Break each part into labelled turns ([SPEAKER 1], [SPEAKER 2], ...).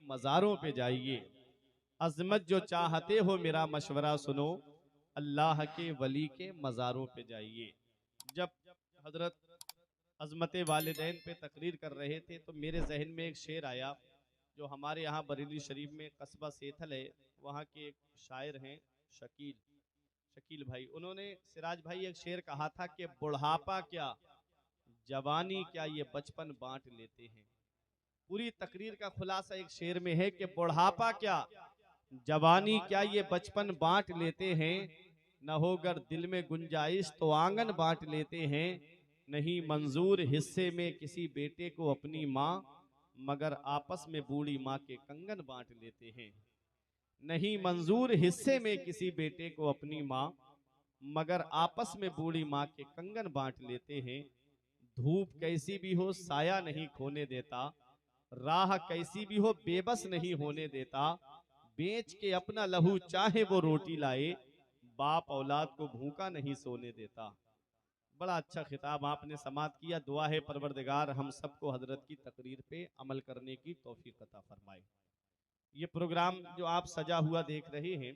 [SPEAKER 1] मज़ारों पे जाइए। अज़मत जो चाहते हो मेरा मशवरा सुनो, अल्लाह के वली के मज़ारों पे जाइए। जब हजरत अज़मत वालिदैन पे तकरीर कर रहे थे तो मेरे जहन में एक शेर आया, जो हमारे यहाँ बरेली शरीफ में कस्बा सेथल है, वहाँ के एक शायर हैं शकील शकील भाई। उन्होंने सिराज भाई एक शेर कहा था कि बुढ़ापा क्या जवानी क्या ये बचपन बांट लेते हैं। पूरी तकरीर का खुलासा एक शेर में है कि बुढ़ापा क्या जवानी क्या ये बचपन बांट लेते हैं, न होकर दिल में गुंजाइश तो आंगन बांट लेते हैं। नहीं मंजूर हिस्से में किसी बेटे को अपनी माँ, मगर आपस में बूढ़ी माँ के कंगन बांट लेते हैं। नहीं मंजूर हिस्से में किसी बेटे को अपनी माँ, मगर आपस में बूढ़ी माँ के कंगन बांट लेते हैं। धूप कैसी भी हो साया नहीं खोने देता, राह कैसी भी हो बेबस नहीं होने देता। बेच के अपना लहू चाहे वो रोटी लाए, बाप औलाद को भूखा नहीं सोने देता। बड़ा अच्छा खिताब आपने समात किया। दुआ है परवरदिगार हम सबको हजरत की तकरीर पे अमल करने की तौफीक अता फरमाए। ये प्रोग्राम जो आप सजा हुआ देख रहे हैं,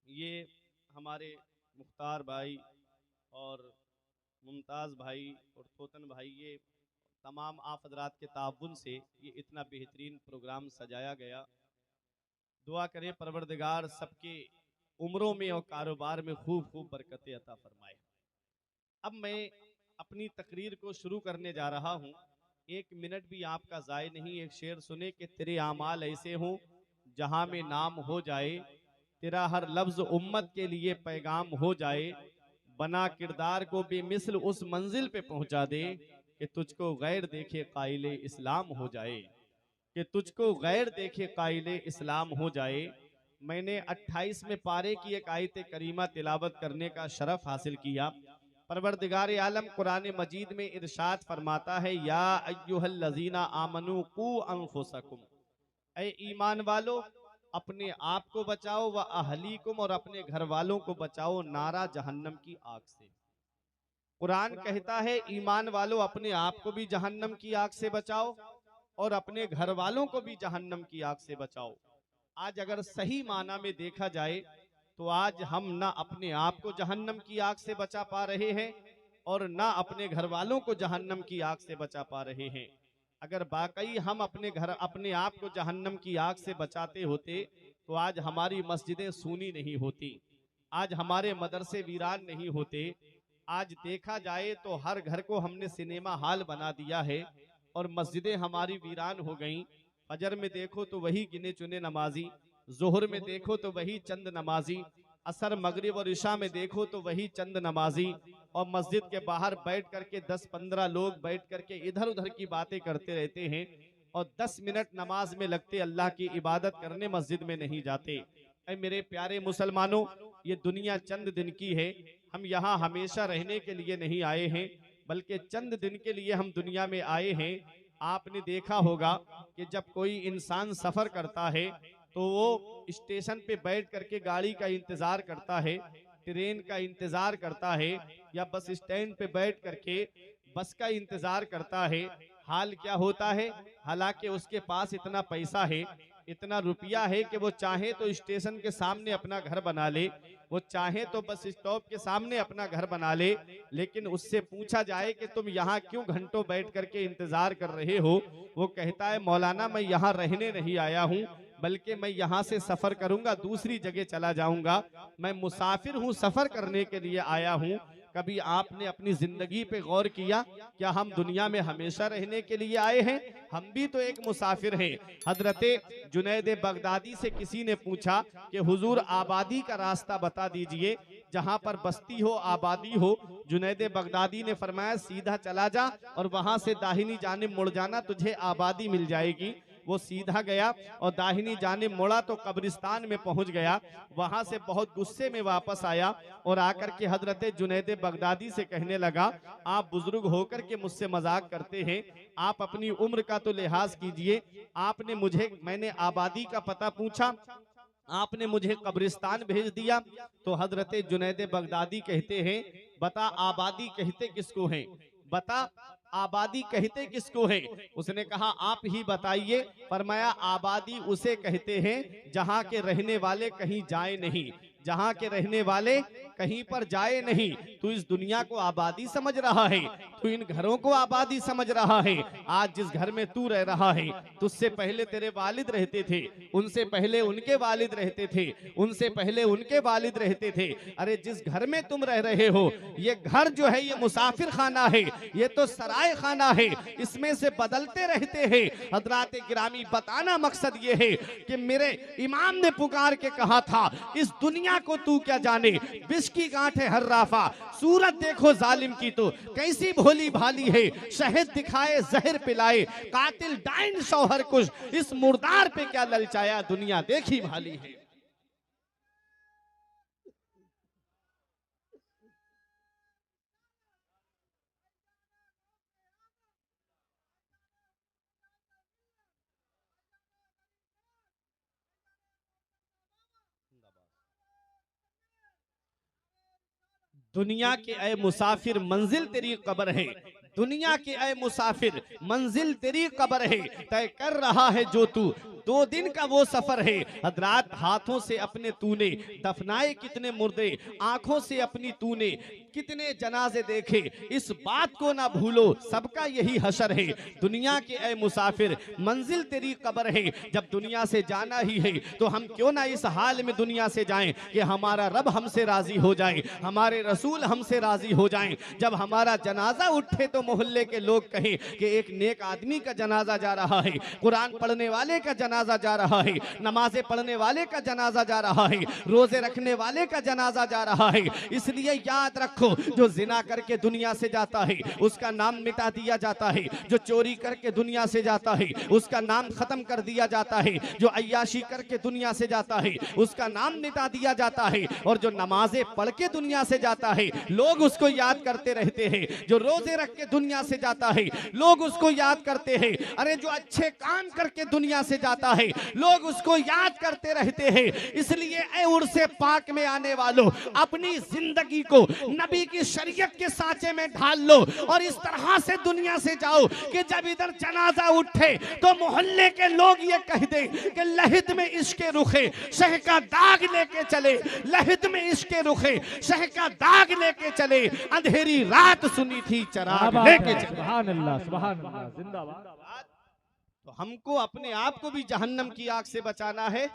[SPEAKER 1] ये हमारे मुख्तार भाई और मुमताज़ भाई और थोतन भाई, ये तमाम आप हजरात के ताउन से ये इतना बेहतरीन प्रोग्राम सजाया गया। दुआ करें परवरदिगार सबके उम्रों में और कारोबार में खूब खूब बरकतें अता फरमाए। अब मैं अपनी तकरीर को शुरू करने जा रहा हूँ। एक मिनट भी आपका ज़ाय नहीं। एक शेर सुने कि तेरे आमाल ऐसे हों जहाँ में नाम हो जाए, तेरा हर लफ्ज़ उम्मत के लिए पैगाम हो जाए। बना किरदार को बेमिसल उस मंजिल पे पहुँचा दे कि तुझको गैर देखे काइले इस्लाम हो जाए, कि तुझको गैर देखे काइले इस्लाम हो जाए। मैंने 28वें पारे की एक आयत करीमा तिलावत करने का शरफ हासिल किया। परवरदिगार आलम कुरान मजीद में इरशाद फरमाता है, या अय्युहल्लज़ीना आमनू कू अनफुसकुम, ऐ ईमान वालो अपने आप को बचाओ, व अहलीकुम और अपने घर वालों को बचाओ नारा जहन्नम की आग से। कुरान कहता है ईमान वालों अपने आप को भी जहन्नम की आग से बचाओ और अपने घर वालों को भी जहन्नम की आग से बचाओ। आज अगर सही माना में देखा जाए तो आज हम ना अपने आप को जहन्नम की आग से बचा पा रहे हैं और ना अपने घर वालों को जहन्नम की आग से बचा पा रहे हैं। अगर वाकई हम अपने आप को जहन्नम की आग से बचाते होते तो आज हमारी मस्जिदें सूनी नहीं होती, आज हमारे मदरसे वीरान नहीं होते। आज देखा जाए तो हर घर को हमने सिनेमा हॉल बना दिया है और मस्जिदें हमारी वीरान हो गईं। फजर में देखो तो वही गिने चुने नमाजी, जोहर में देखो तो वही चंद नमाजी, असर मगरिब और इशा में देखो तो वही चंद नमाजी, और मस्जिद के बाहर बैठ करके 10-15 लोग बैठ करके इधर उधर की बातें करते रहते हैं और 10 मिनट नमाज में लगते अल्लाह की इबादत करने मस्जिद में नहीं जाते। ऐ मेरे प्यारे मुसलमानों, ये दुनिया चंद दिन की है। हम यहाँ हमेशा रहने के लिए नहीं आए हैं, बल्कि चंद दिन के लिए हम दुनिया में आए हैं। आपने देखा होगा कि जब कोई इंसान सफर करता है तो वो स्टेशन पे बैठ करके गाड़ी का इंतजार करता है, ट्रेन का इंतजार करता है, या बस स्टैंड पे बैठ करके बस का इंतजार करता है। हाल क्या होता है, हालांकि उसके पास इतना पैसा है, इतना रुपया है कि वो चाहे तो स्टेशन के सामने अपना घर बना ले, वो चाहे तो बस स्टॉप के सामने अपना घर बना ले। लेकिन उससे पूछा जाए कि तुम यहाँ क्यों घंटों बैठ करके इंतजार कर रहे हो, वो कहता है मौलाना मैं यहाँ रहने नहीं आया हूँ, बल्कि मैं यहाँ से सफर करूंगा, दूसरी जगह चला जाऊंगा। मैं मुसाफिर हूँ, सफर करने के लिए आया हूँ। कभी आपने अपनी जिंदगी पे गौर किया, क्या हम दुनिया में हमेशा रहने के लिए आए हैं? हम भी तो एक मुसाफिर हैं। हजरते जुनैद बगदादी से किसी ने पूछा कि हुजूर आबादी का रास्ता बता दीजिए, जहां पर बस्ती हो आबादी हो। जुनैद बगदादी ने फरमाया सीधा चला जा और वहां से दाहिनी जानिब मुड़ जाना, तुझे आबादी मिल जाएगी। वो सीधा गया और दाहिनी जानिब मुड़ा तो कब्रिस्तान में पहुंच गया। वहां से बहुत गुस्से में वापस आया और आकर के हजरत जुनैद बगदादी से कहने लगा, आप बुजुर्ग होकर के मुझसे मजाक करते हैं, आप अपनी उम्र का तो लिहाज कीजिए। मैंने आबादी का पता पूछा, आपने मुझे कब्रिस्तान भेज दिया। तो हजरत जुनैद बगदादी कहते हैं, बता आबादी कहते किसको हैं, बता आबादी कहते किसको है? उसने कहा आप ही बताइए। फरमाया आबादी उसे कहते हैं जहां के रहने वाले कहीं जाए नहीं, जहां के रहने वाले कहीं पर जाए नहीं। तू इस दुनिया को आबादी समझ रहा है, तू इन घरों को आबादी समझ रहा है। आज जिस घर में तू रह रहा है, तुझसे पहले तेरे वालिद रहते थे, उनसे पहले उनके वालिद रहते थे, उनसे पहले उनके वालिद रहते थे। अरे जिस घर में तुम रह रहे हो, ये घर जो है ये मुसाफिर खाना है, ये तो सराय खाना है, इसमें से बदलते रहते हैं। हजरात गिरामी, बताना मकसद ये है कि मेरे इमाम ने पुकार के कहा था, इस दुनिया को तू क्या जाने, विष की गांठ है हर राफा, सूरत देखो जालिम की तो कैसी भोली भाली है, शहद दिखाए जहर पिलाए, कातिल डाइन शौहर कुछ, इस मुर्दार पे क्या ललचाया, दुनिया देखी भाली है। दुनिया के ऐ मुसाफिर मंजिल तेरी कब्र है, दुनिया के ऐ मुसाफिर मंजिल तेरी कब्र है, तय कर रहा है जो तू 2 दिन का वो सफर है। हजरात, हाथों से अपने तूने दफनाए कितने मुर्दे, आंखों से अपनी तूने कितने जनाजे देखे, इस बात को ना भूलो सबका यही हशर है। दुनिया के ऐ मुसाफिर मंजिल तेरी कब्र है, जब दुनिया से जाना ही है तो हम क्यों ना इस हाल में दुनिया से जाएं कि हमारा रब हमसे राजी हो जाए, हमारे रसूल हमसे राजी हो जाएं। जब हमारा जनाजा उठे तो मोहल्ले के लोग कहें कि एक नेक आदमी का जनाजा जा रहा है, कुरान पढ़ने वाले का जनाजा जा रहा है, नमाजें पढ़ने वाले का जनाजा जा रहा है, रोजे रखने वाले का जनाजा जा रहा है। इसलिए याद रखो, जो जिना करके दुनिया से जाता है उसका नाम मिटा दिया जाता है, जो चोरी करके दुनिया से जाता है उसका नाम खत्म कर दिया जाता है, जो अय्याशी करके दुनिया से जाता है उसका नाम मिटा दिया जाता है, और जो नमाजें पढ़ के दुनिया से जाता है लोग उसको याद करते रहते हैं, जो रोजे रख के दुनिया से जाता है लोग उसको याद करते हैं। अरे जो अच्छे काम करके दुनिया से जाता है लोग उसको याद करते रहते हैं। इसलिए ऐ उर्से पाक में आने वालों, अपनी जिंदगी को नबी की शरीयत के सांचे में ढाल लो और इस तरह से दुनिया से जाओ कि जब इधर जनाजा उठे तो मोहल्ले के लोग ये कह दे कि लहिद में इश्क रुखे शह का दाग लेके चले, लहिद में इश्क रुखे शह का दाग लेके चले, अंधेरी रात सुनी थी चराग लेके चले।
[SPEAKER 2] सुभान अल्लाह, सुभान अल्लाह, जिंदाबाद।
[SPEAKER 1] तो हमको अपने आप को भी जहन्नम की आग से बचाना है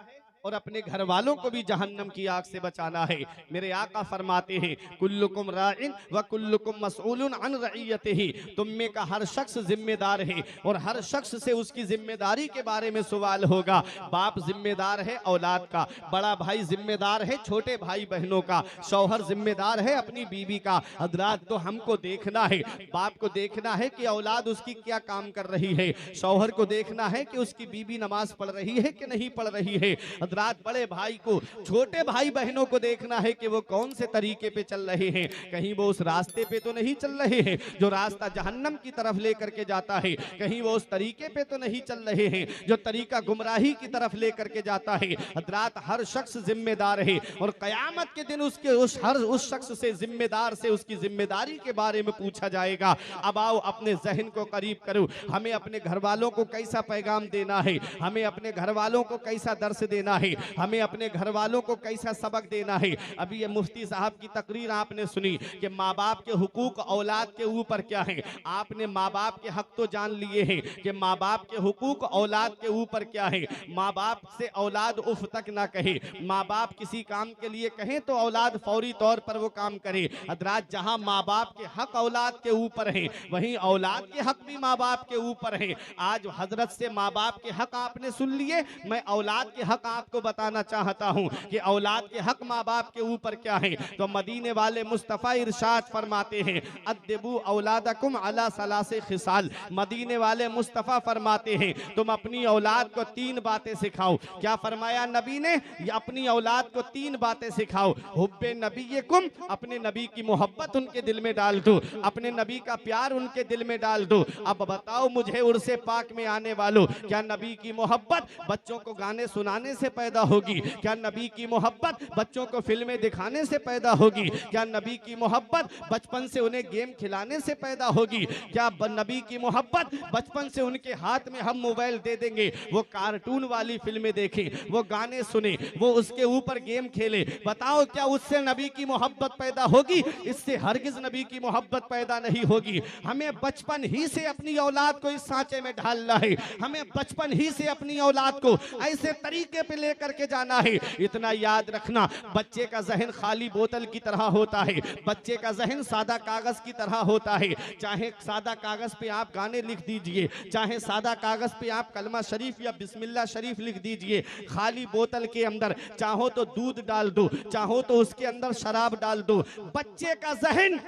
[SPEAKER 1] और अपने घर वालों को भी जहन्नम की आग से बचाना है। मेरे आका फरमाते हैं, कुल्लुकुम राइन व कुल्लुकुम मसऊलुन अन रइयतिही, तुम में का हर शख्स जिम्मेदार है और हर शख्स से उसकी जिम्मेदारी के बारे में सवाल होगा। बाप जिम्मेदार है औलाद का, बड़ा भाई जिम्मेदार है छोटे भाई बहनों का, शौहर जिम्मेदार है अपनी बीवी का। हजरात, तो हमको देखना है, बाप को देखना है कि औलाद उसकी क्या काम कर रही है, शौहर को देखना है कि उसकी बीवी नमाज पढ़ रही है कि नहीं पढ़ रही है। हजरात, बड़े भाई को, छोटे भाई बहनों को देखना है कि वो कौन से तरीके पे चल रहे हैं, कहीं वो उस रास्ते पे तो नहीं चल रहे हैं जो रास्ता जहन्नम की तरफ लेकर के जाता है, कहीं वो उस तरीके पे तो नहीं चल रहे हैं जो तरीका गुमराही की तरफ लेकर के जाता है। हजरात, हर शख्स जिम्मेदार है और कयामत के दिन उसके उस शख्स से, जिम्मेदार से उसकी जिम्मेदारी के बारे में पूछा जाएगा। अब आओ अपने जहन को करीब करो, हमें अपने घर वालों को कैसा पैगाम देना है, हमें अपने घर वालों को कैसा दर्श देना है, हमें अपने घर वालों को कैसा सबक देना है। अभी ये मुफ्ती साहब की तकरीर आपने सुनी कि माँ बाप के हुकूक औलाद के ऊपर क्या है। आपने माँ बाप के हक तो जान लिए हैं कि माँ बाप के हुकूक औलाद के ऊपर क्या है। माँ बाप से औलाद उफ तक ना कहे, माँ बाप किसी काम के लिए कहें तो औलाद फौरी तौर पर वो काम करे। हजरात, जहाँ माँ बाप के हक औलाद के ऊपर है वहीं औलाद के हक भी माँ बाप के ऊपर है। आज हजरत से माँ बाप के हक आपने सुन लिए, मैं औलाद के हक आपको बताना चाहता हूं कि औलाद के हक माँ बाप के ऊपर क्या है। तो मदीने वाले मुस्तफ़ा इरशाद फरमाते हैं, अद्दिबू औलादकुम अला सलासे खिसाल, मदीने वाले मुस्तफ़ा फरमाते हैं तुम अपनी औलाद को 3 बातें सिखाओ। क्या फरमाया नबी ने? अपनी औलाद को 3 बातें सिखाओ। हुब्बे नबीयकुम, अपने नबी की मोहब्बत उनके दिल में डाल दो, अपने नबी का प्यार उनके दिल में डाल दो। अब बताओ मुझे उर्से पाक में आने वालों, क्या नबी की मोहब्बत बच्चों को गाने सुनाने से पैदा होगी? क्या नबी की मोहब्बत बच्चों को फिल्में दिखाने से पैदा होगी? क्या नबी की मोहब्बत बचपन से उन्हें गेम खिलाने से पैदा होगी? क्या नबी की मोहब्बत बचपन से उनके हाथ में हम मोबाइल दे देंगे, वो कार्टून वाली फिल्में देखें, वो गाने सुने, वो उसके ऊपर गेम खेले, बताओ क्या उससे नबी की मोहब्बत पैदा होगी? इससे हरगिज नबी की मोहब्बत पैदा नहीं होगी। हमें बचपन ही से अपनी औलाद को इस सांचे में ढालना है, हमें बचपन ही से अपनी औलाद को ऐसे तरीके पे लेकर के जाना है। इतना याद रखना, बच्चे का जहन खाली बोतल की तरह होता है, बच्चे का जहन सादा कागज की तरह होता है। चाहे सादा कागज पे आप गाने लिख दीजिए, चाहे सादा कागज पे आप कलमा शरीफ या बिस्मिल्लाह शरीफ लिख दीजिए, खाली बोतल के अंदर चाहो तो दूध डाल दो, चाहो तो उसके अंदर शराब डाल दो, बच्चे का जहन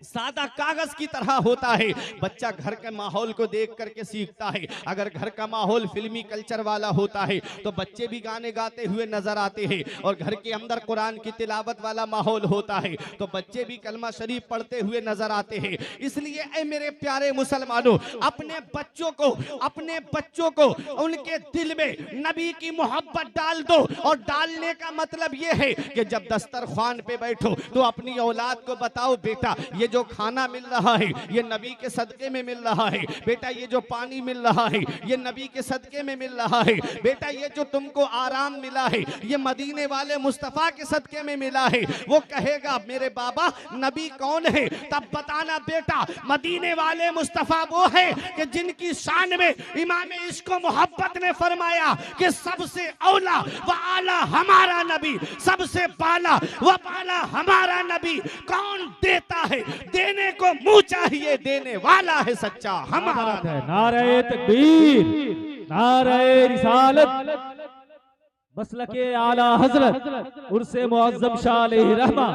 [SPEAKER 1] सादा कागज की तरह होता है। बच्चा घर के माहौल को देख करके सीखता है। अगर घर का माहौल फिल्मी कल्चर वाला होता है तो बच्चे भी गाने गाते हुए नजर आते हैं, और घर के अंदर कुरान की तिलावत वाला माहौल होता है तो बच्चे भी कलमा शरीफ पढ़ते हुए नजर आते हैं। इसलिए ऐ मेरे प्यारे मुसलमानों, अपने बच्चों को उनके दिल में नबी की मोहब्बत डाल दो। और डालने का मतलब यह है कि जब दस्तरखान पे बैठो तो अपनी औलाद को बताओ, बेटा ये जो खाना मिल रहा है ये नबी के सदके में मिल रहा है, बेटा ये जो पानी मिल रहा है ये नबी के सदके में मिल रहा है, बेटा ये जो तुमको आराम मिला है ये मदीने वाले मुस्तफा के सदके में मिला है। वो कहेगा मेरे बाबा नबी कौन है? तब बताना बेटा मदीने वाले मुस्तफा वो है कि जिनकी शान में इमाम इश्क मोहब्बत ने फरमाया कि सबसे औला व आला हमारा नबी, सबसे बाला व बाला हमारा नबी। कौन देता है? देने को मुंह चाहिए, देने वाला है सच्चा हमारा।
[SPEAKER 2] नारे तकबीर, नारे रिसालत, मसलके आला हजरत उर्से मुअज्जम शाह अलैहि रहमा,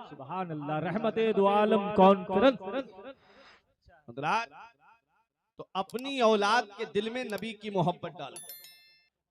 [SPEAKER 2] सुभान अल्लाह, रहमते दो आलम कॉन्फ्रेंस।
[SPEAKER 1] तो अपनी औलाद के दिल में नबी की मोहब्बत डालो,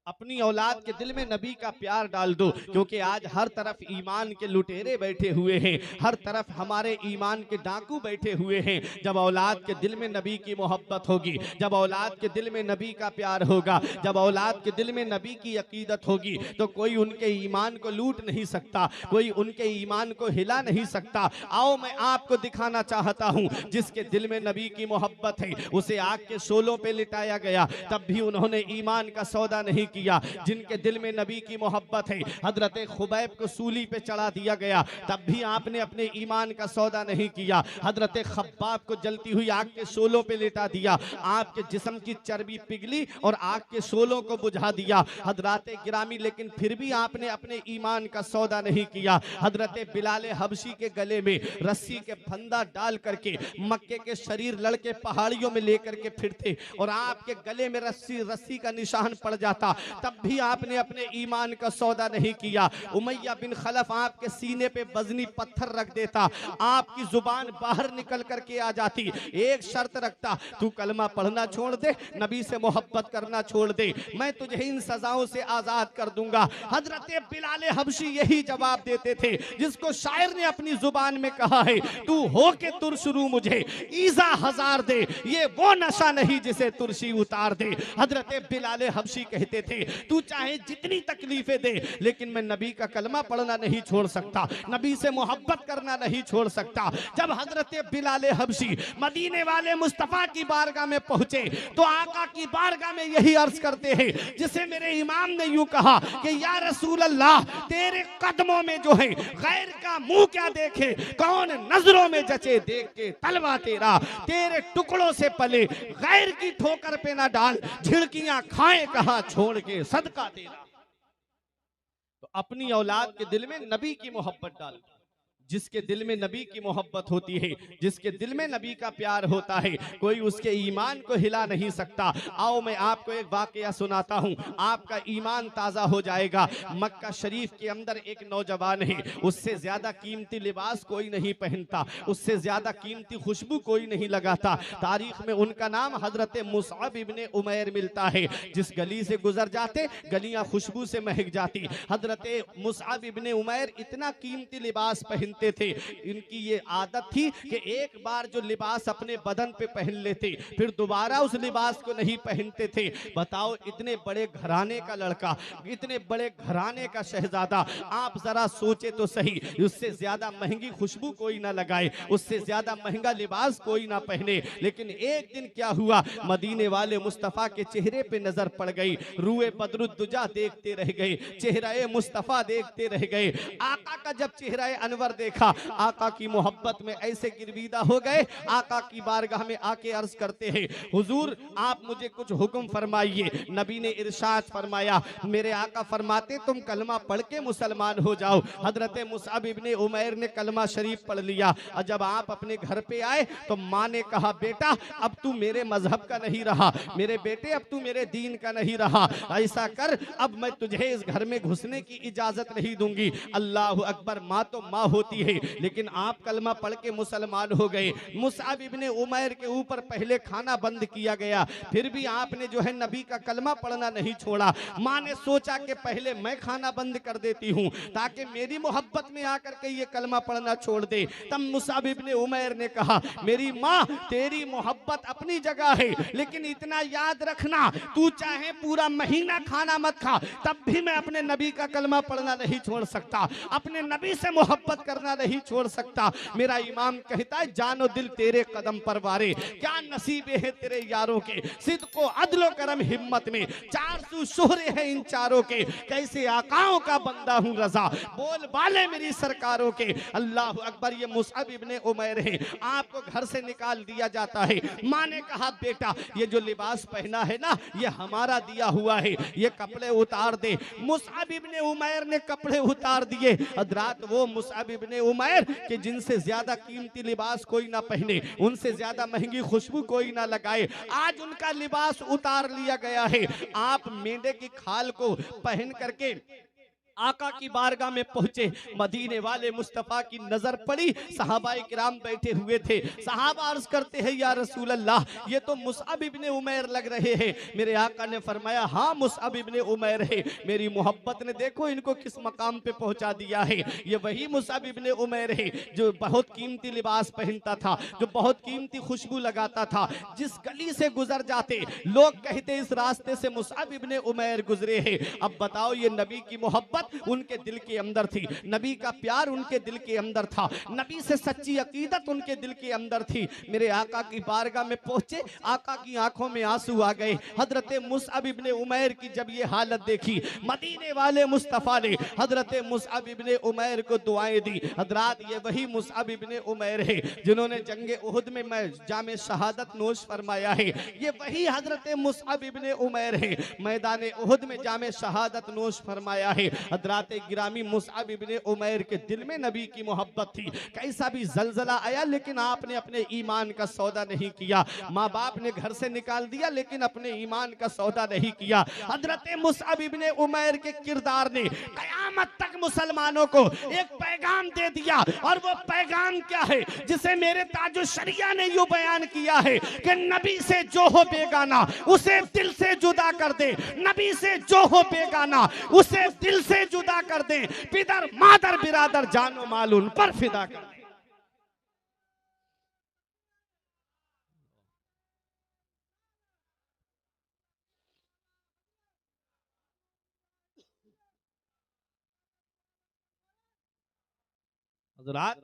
[SPEAKER 1] अपनी औलाद के दिल में नबी का प्यार डाल दो, क्योंकि आज हर तरफ ईमान के लुटेरे बैठे हुए हैं, हर तरफ हमारे ईमान के डाकू बैठे हुए हैं। जब औलाद के दिल में नबी की मोहब्बत होगी, जब औलाद के दिल में नबी का प्यार होगा, जब औलाद के दिल में नबी की अकीदत होगी तो कोई उनके ईमान को लूट नहीं सकता, कोई उनके ईमान को हिला नहीं सकता। आओ मैं आपको दिखाना चाहता हूँ, जिसके दिल में नबी की मोहब्बत है उसे आग के शोलों पे लिटाया गया तब भी उन्होंने ईमान का सौदा नहीं किया। जिनके दिल में नबी की मोहब्बत है हजरत खुबैब को सूली पे चढ़ा दिया गया तब भी आपने अपने ईमान का सौदा नहीं किया। हजरत खब्बाब को जलती हुई आग के शोलों पे लेटा दिया, आपके जिस्म की चर्बी पिघली और आग के शोलों को बुझा दिया। हजरत गिरामी, लेकिन फिर भी आपने अपने ईमान का सौदा नहीं किया। हजरत बिलाल हबशी के गले में रस्सी के फंदा डाल करके मक्के के शरीर लड़के पहाड़ियों में लेकर के फिरते और आपके गले में रस्सी का निशान पड़ जाता, तब भी आपने अपने ईमान का सौदा नहीं किया। उमैया बिन खलफ आपके सीने पे वजनी पत्थर रख देता, आपकी जुबान बाहर निकल करके आ जाती। एक शर्त रखता, तू कलमा पढ़ना छोड़ दे, नबी से मोहब्बत करना छोड़ दे, मैं तुझे इन सजाओं से आजाद कर दूंगा। हजरत बिलाल हबशी यही जवाब देते थे जिसको शायर ने अपनी जुबान में कहा है, तू हो के तुरशरू मुझे ईजा हजार दे, ये वो नशा नहीं जिसे तुरशी उतार दे। हजरत बिलाल हबशी कहते थे, तू चाहे जितनी तकलीफें दे लेकिन मैं नबी का कलमा पढ़ना नहीं छोड़ सकता, नबी से मोहब्बत करना नहीं छोड़ सकता। जब हजरत बिलाल हबशी मदीने वाले मुस्तफा की बारगाह में पहुंचे तो आका की बारगाह में यही अर्ज करते हैं जिसे मेरे इमाम ने यूं कहा कि या रसूल अल्लाह, तेरे कदमों में जो है गैर का मुंह क्या देखे, कौन नजरों में जचे, देख के तलवा तेरा, तेरे टुकड़ों से पले गैर की ठोकर पे ना डाल, झिड़कियां खाए कहा छोड़ के सदका तेरा। तो अपनी औलाद के दिल में नबी की मोहब्बत डाल, जिसके दिल में नबी की मोहब्बत होती है, जिसके दिल में नबी का प्यार होता है, कोई उसके ईमान को हिला नहीं सकता। आओ मैं आपको एक वाकया सुनाता हूँ, आपका ईमान ताज़ा हो जाएगा। मक्का शरीफ के अंदर एक नौजवान है, उससे ज़्यादा कीमती लिबास कोई नहीं पहनता, उससे ज़्यादा कीमती खुशबू कोई नहीं लगाता। तारीख में उनका नाम हजरत मुसअब इब्ने उमैर मिलता है। जिस गली से गुजर जाते गलियां खुशबू से महक जाती। हजरत मुसअब इब्ने उमैर इतना कीमती लिबास पहनते सीखते थे। इनकी ये आदत थी कि एक बार जो लिबास अपने बदन पे पहन लेते फिर दोबारा उस लिबास को नहीं पहनते थे। बताओ, इतने बड़े घराने का लड़का, इतने बड़े घराने का शहजादा, आप जरा सोचे तो सही, उससे ज्यादा महंगी खुशबू कोई ना लगाए, उससे ज्यादा महंगा लिबास कोई ना पहने। लेकिन एक दिन क्या हुआ, मदीने वाले मुस्तफा के चेहरे पे नजर पड़ गई, रूए बदरुद्दुजा देखते रह गए, चेहरा मुस्तफा देखते रह गए। आका का जब चेहरा अनवर देखा, आका की मोहब्बत में ऐसे गिरविदा हो गए, आका की बारगाह में आके अर्ज करते हैं, हुजूर आप मुझे कुछ हुक्म फरमाइए। नबी ने इरशाद फरमाया, मेरे आका फरमाते तुम कलमा पढ़ के मुसलमान हो जाओ। हजरत मुसअब इब्ने उमैर ने कलमा शरीफ पढ़ लिया और जब आप अपने घर पे आए तो माँ ने कहा, बेटा अब तू मेरे मजहब का नहीं रहा, मेरे बेटे अब तू मेरे दीन का नहीं रहा, ऐसा कर अब मैं तुझे इस घर में घुसने की इजाजत नहीं दूंगी। अल्लाह अकबर, माँ तो माँ होती है, लेकिन आप कलमा पढ़ के मुसलमान हो गए। मुसअब इब्ने उमैर के ऊपर पहले खाना बंद किया गया, फिर भी आपने जो है नबी का कलमा पढ़ना नहीं छोड़ा। माँ ने सोचा कि पहले मैं खाना बंद कर देती हूँ ताकि मेरी मोहब्बत में आकर के ये कलमा पढ़ना छोड़ दे। तब मुसअब इब्ने उमैर ने कहा, मेरी माँ तेरी मोहब्बत अपनी जगह है, लेकिन इतना याद रखना, तू चाहे पूरा महीना खाना मत खा, तब भी मैं अपने नबी का कलमा पढ़ना नहीं छोड़ सकता, अपने नबी से मोहब्बत करना नहीं छोड़ सकता। मेरा इमाम कहता है, जानो दिल तेरे कदम पर वारे, क्या नसीबे हैं तेरे यारों के, सिद्को अदलो करम हिम्मत में 400 शोहरे हैं इन चारों के, कैसे आकाओं का बंदा हूँ रजा, बोल बाले मेरी सरकारों के। अल्लाह अकबर, ये मुसअब इब्ने उमैर है, आपको घर से निकाल दिया जाता है। माँ ने कहा, बेटा ये जो लिबास पहना है ना, ये हमारा दिया हुआ है, ये कपड़े उतार दे। मुसअब इब्ने उमैर ने कपड़े उतार दिए। हजरात, वो मुसअब इब्ने उमैर कि जिनसे ज्यादा कीमती लिबास कोई ना पहने, उनसे ज्यादा महंगी खुशबू कोई ना लगाए, आज उनका लिबास उतार लिया गया है। आप मेंढे की खाल को पहन करके आका की बारगाह में पहुंचे, मदीने वाले मुस्तफा की नजर पड़ी, सहाबाए किराम बैठे हुए थे। सहाबा अर्ज करते हैं, या रसूल अल्लाह, ये तो मुसअब इब्ने उमैर लग रहे हैं। मेरे आका ने फरमाया, हाँ मुसअब इब्ने उमैर है, मेरी मोहब्बत ने देखो इनको किस मकाम पे पहुंचा दिया है। ये वही मुसअब इब्ने उमैर है जो बहुत कीमती लिबास पहनता था, जो बहुत कीमती खुशबू लगाता था। जिस गली से गुजर जाते लोग कहते इस रास्ते से मुसअब इब्ने उमैर गुजरे हैं। अब बताओ, ये नबी की मोहब्बत उनके दिल के अंदर थी, नबी का प्यार उनके दिल के अंदर था, नबी से सच्ची अकीदत उनके दिल के अंदर थी। मेरे आका की बारगाह में पहुंचे, आका की आंखों में आंसू आ गए। हजरत मुसअब इब्ने उमैर की जब ये हालत देखी, मदीने वाले मुस्तफा ने हजरत मुसअब इब्ने उमैर को दुआएं दी। हजरात, ये वही मुसअब इब्ने उमैर है जिन्होंने जंगे उहुद में जामे शहादत नोश फरमाया है। ये वही हजरत मुसअब इब्ने उमैर है, मैदान उहुद में जामे शहादत नोश फरमाया है। हजरात गिरामी, मुसअब इब्ने उमैर के दिल में नबी की मोहब्बत थी। कैसा भी जलजला आया, लेकिन आपने अपने ईमान का सौदा नहीं किया। माँ बाप ने घर से निकाल दिया, लेकिन अपने ईमान का सौदा नहीं किया। हजरत मुसअब इब्ने उमैर के किरदार ने कयामत तक मुसलमानों को एक पैगाम दे दिया, और वो पैगाम क्या है, जिसे मेरे ताजो शरिया ने यूं बयान किया है कि नबी से जो हो बेगाना उसे दिल से जुदा कर दे, नबी से जो हो बेगाना उसे दिल से जुदा कर दे, पितर मादर बिरादर जानो माल उन पर फिदा कर दे। हजरात,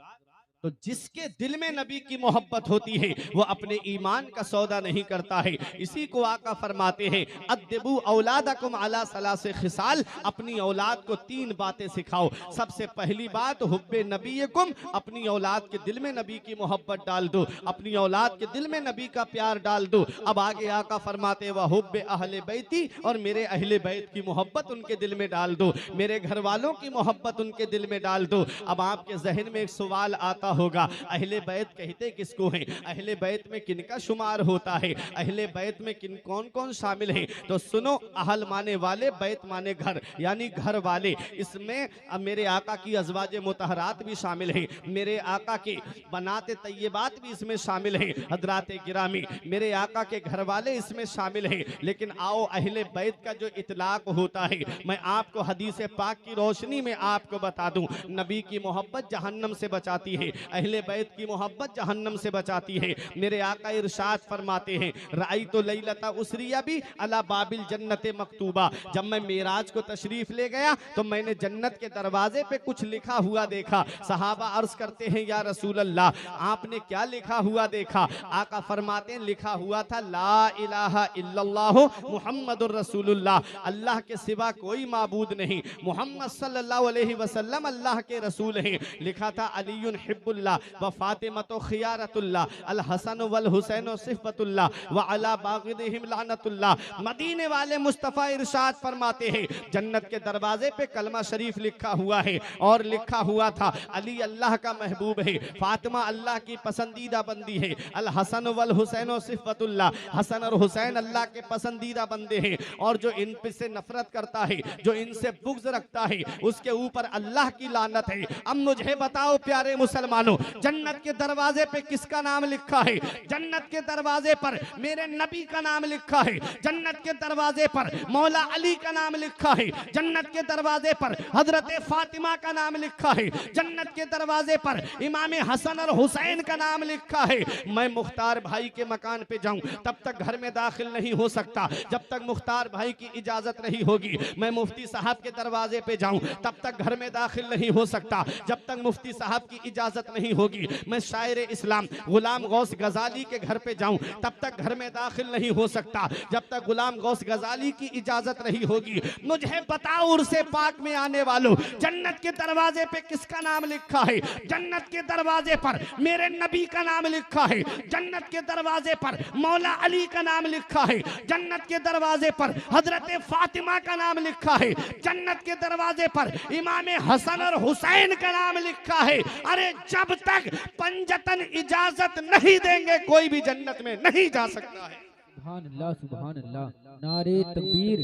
[SPEAKER 1] तो जिसके दिल में नबी की मोहब्बत होती है वो अपने ईमान का सौदा नहीं करता है। इसी को आका फरमाते हैं, अद्दिबू औलादकुम अला सलासे खिसाल, अपनी औलाद को 3 बातें सिखाओ। सबसे पहली बात, हुब्बे नबीकुम, अपनी औलाद के दिल में नबी की मोहब्बत डाल दो, अपनी औलाद के दिल में नबी का प्यार डाल दो। अब आगे आका फरमाते, वह हुब्बे अहले बैती, और मेरे अहले बैत की मोहब्बत उनके दिल में डाल दो, मेरे घर वालों की मोहब्बत उनके दिल में डाल दो। अब आपके जहन में एक सवाल आता पता होगा अहले बैत कहते किसको हैं, अहले बैत में किनका शुमार होता है, अहले बैत में किन कौन कौन शामिल हैं। तो सुनो, अहल माने वाले, बैत माने घर, यानी घर वाले। इसमें अब मेरे आका की अज़वाजे मुतहरात भी शामिल हैं, मेरे आका के बनाते तय्यबात भी इसमें शामिल हैं, हजराते गिरामी मेरे आका के घर वाले इसमें शामिल हैं। लेकिन आओ अहले बैत का जो इतलाक होता है, मैं आपको हदीस पाक की रोशनी में आपको बता दूं, नबी की मोहब्बत जहन्नम से बचाती है, अहले बैत की मोहब्बत जहन्नम से बचाती है। मेरे आका इरशाद फरमाते हैं, राई तो लैलता उसरिया भी अला बाबिल जन्नत मकतूबा, जब मैं मेराज को तशरीफ ले गया तो मैंने जन्नत के दरवाजे पे कुछ लिखा हुआ देखा। सहाबा अर्ज करते हैं, या रसूल अल्लाह आपने क्या लिखा हुआ देखा? आका फरमाते हैं, लिखा हुआ था ला इलाहा इल्लल्लाह मुहम्मदुर रसूलुल्लाह, अल्लाह के सिवा कोई माबूद नहीं, मोहम्मद सल्लल्लाहु अलैहि वसल्लम अल्लाह के रसूल हैं। लिखा था अलीयुन हिब्बुल्लाह व फातिमतु खियारतुल्लाह, अल हसन वल हुसैन सिफ़तुल्लाह व अला बाग़िदिहिम लानतुल्लाह। मदीने वाले मुस्तफ़ा इरशाद फरमाते हैं, जन्नत के दरवाजे पे कलमा शरीफ लिखा हुआ है और लिखा हुआ था अली अल्लाह का महबूब है, फातिमा अल्लाह की पसंदीदा बंदी है, अल हसन वल हुसैन सिफ़तुल्लाह, हसन और हुसैन अल्लाह के पसंदीदा बंदे हैं, और जो इन से नफरत करता है, जो इनसे बुग़्ज़ रखता है, उसके ऊपर अल्लाह की लानत है। अब मुझे बताओ प्यारे मुसलमानों, जन्नत के दरवाजे पे किसका नाम लिखा है? जन्नत के दरवाजे पर मेरे नबी का नाम लिखा है, जन्नत के दरवाजे पर मौला अली का नाम लिखा है, जन्नत के दरवाजे पर हजरत फातिमा का नाम लिखा है, जन्नत के दरवाजे पर इमाम हसन और हुसैन का नाम लिखा है। मैं मुख्तार भाई के मकान पे जाऊं तब तक घर में दाखिल नहीं हो सकता जब तक मुख्तार भाई की इजाजत नहीं होगी। मैं मुफ्ती साहब के दरवाजे पे जाऊं तब तक घर में दाखिल नहीं हो सकता जब तक मुफ्ती साहब की इजाजत नहीं होगी। मैं शायर इस्लाम गुलाम गौस गजाली के घर पे जाऊं तब तक घर में दाखिल नहीं हो सकता जब तक गुलाम गौस गजाली की इजाजत नहीं होगी। मुझे बताओ उर्से पाक में आने वालों, जन्नत के दरवाजे पे किसका नाम लिखा है? जन्नत के दरवाजे पर मेरे नबी का नाम लिखा है, जन्नत के दरवाजे पर मौला अली का नाम लिखा है, जन्नत के दरवाजे पर हजरत फातिमा का नाम लिखा है, जन्नत के दरवाजे पर इमाम हसन और हुसैन का नाम लिखा है। अरे जब तक पंजतन इजाजत नहीं देंगे कोई भी जन्नत में नहीं जा सकता है।
[SPEAKER 2] सुभान अल्लाह, सुभान अल्लाह, नारे तकबीर,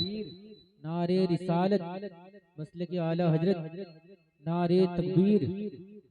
[SPEAKER 2] नारे रिसालत, मसलक आला हजरत, नारे तकबीर,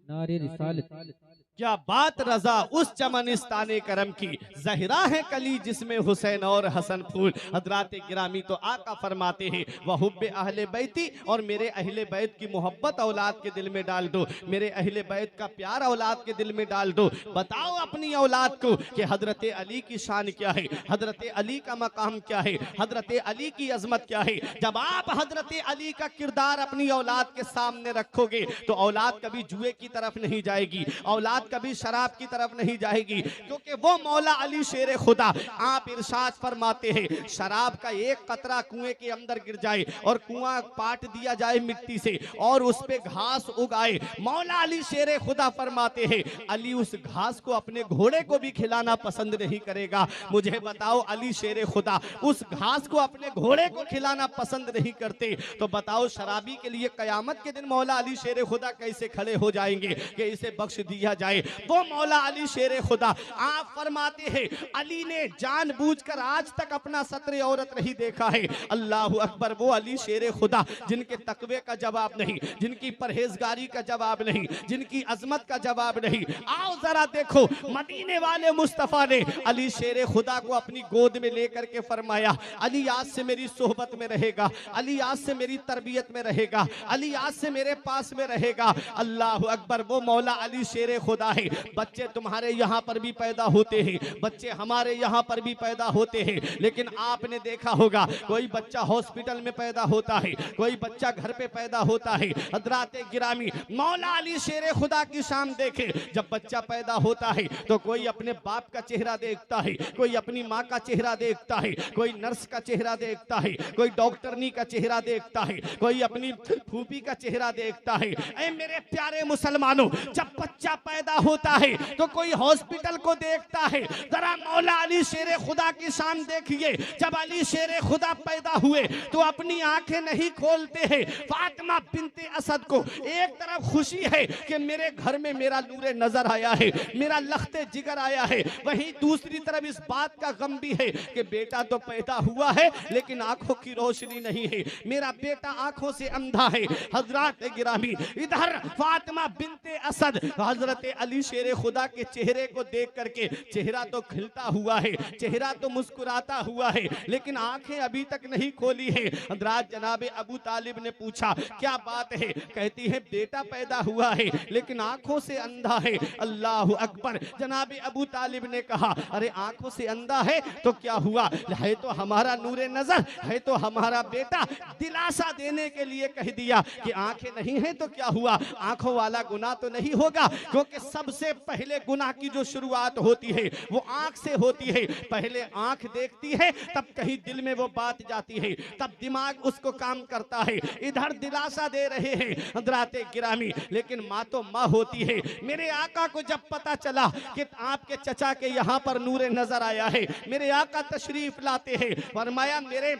[SPEAKER 2] नारे रिसालत।
[SPEAKER 1] क्या बात रजा उस चमनिस्ताने करम की, जहरा है कली जिसमें हुसैन और हसन फूल। हजरात गिरामी तो आका फरमाते हैं, वह हुब्बे अहले बैती, और मेरे अहले बैत की मोहब्बत औलाद के दिल में डाल दो, मेरे अहले बैत का प्यार औलाद के दिल में डाल दो। बताओ अपनी औलाद को कि हजरत अली की शान क्या है, हजरत अली का मकाम क्या है, हजरत अली की अजमत क्या है। जब आप हजरत अली का किरदार अपनी औलाद के सामने रखोगे तो औलाद कभी जुए की तरफ नहीं जाएगी, औलाद कभी शराब की तरफ नहीं जाएगी, क्योंकि वो मौला अली शेर खुदा। आप इरशाद फरमाते हैं, शराब का एक कतरा कुएं के अंदर गिर जाए और कुआं पाट दिया जाए मिट्टी से और उस पे घास उगाए, मौला अली शेर खुदा फरमाते हैं अली उस घास को अपने घोड़े को भी खिलाना पसंद नहीं करेगा। मुझे बताओ, अली शेर खुदा उस घास को अपने घोड़े को खिलाना पसंद नहीं करते, तो बताओ शराबी के लिए कयामत के दिन मौला अली शेर खुदा कैसे खड़े हो जाएंगे कि इसे बख्श दिया जाए। वो मौला अली शेर खुदा। आप फरमाते हैं, अली ने जानबूझकर आज तक अपना सत्र औरत नहीं देखा है। अल्लाह अकबर। वो अली शेर खुदा जिनके तकवे का जवाब नहीं, जिनकी परहेजगारी का जवाब नहीं, जिनकी अजमत का जवाब नहीं। आओ जरा देखो, मदीने वाले मुस्तफा ने अली शेर खुदा को अपनी गोद में लेकर के फरमाया, अली आज से मेरी सोहबत में रहेगा, अली आज से मेरी तरबियत में रहेगा, अली आज से मेरे पास में रहेगा। अल्लाह अकबर। वो मौला अली शेर खुदा है। बच्चे तुम्हारे यहाँ पर भी पैदा होते हैं, बच्चे हमारे यहाँ पर भी पैदा होते हैं, लेकिन आपने देखा होगा कोई बच्चा हॉस्पिटल में पैदा होता है, कोई बच्चा घर पे पैदा होता है। हजरात गिरामी, मौला अली शेर खुदा की शान देखे, जब बच्चा पैदा होता है तो कोई अपने बाप का चेहरा देखता है, कोई अपनी माँ का चेहरा देखता है, कोई नर्स का चेहरा देखता है, कोई डॉक्टरनी का चेहरा देखता है, कोई अपनी फूफी का चेहरा देखता है। ऐ मेरे प्यारे मुसलमानों, जब बच्चा पैदा पैदा होता है तो कोई हॉस्पिटल को देखता है। जरा मौला अली शेर खुदा की शान देखिए, जब अली शेर खुदा पैदा हुए तो अपनी आंखें नहीं खोलते हैं। फातिमा बिनते असद को एक तरफ खुशी है कि मेरे घर में मेरा नूरे नजर आया है, मेरा लख्ते जिगर आया है, वहीं दूसरी तरफ इस बात का गम भी है कि बेटा तो पैदा हुआ है लेकिन आंखों की रोशनी नहीं है, मेरा बेटा आंखों से अंधा है। हजरत गिरामी, इधर फातिमा बिनते असद हजरत अली शेर खुदा के चेहरे को देख करके चेहरा तो खिलता हुआ है, चेहरा तो मुस्कुराता हुआ है, लेकिन आंखें अभी तक नहीं खोली है। हजरत जनाब अबू तालिब ने पूछा क्या बात है? कहती है बेटा पैदा हुआ है लेकिन आंखों से अंधा है। अल्लाह अकबर। जनाब अबू तालिब ने कहा अरे आंखों से अंधा है तो क्या हुआ, है तो हमारा नूरे नजर, है तो हमारा बेटा। दिलासा देने के लिए कह दिया कि आंखें नहीं है तो क्या हुआ, आंखों वाला गुनाह तो नहीं होगा, क्योंकि सबसे पहले गुनाह की जो शुरुआत होती है वो आंख से होती है। पहले आंख देखती है तब कहीं दिल में वो बात जाती है, तब दिमाग उसको काम करता है। इधर दिलासा दे रहे हैं हजरात गिरामी, लेकिन माँ तो माँ होती है। मेरे आका को जब पता चला कि आपके चचा के यहाँ पर नूरे नजर आया है, मेरे आका तशरीफ लाते हैं, फरमाया मेरे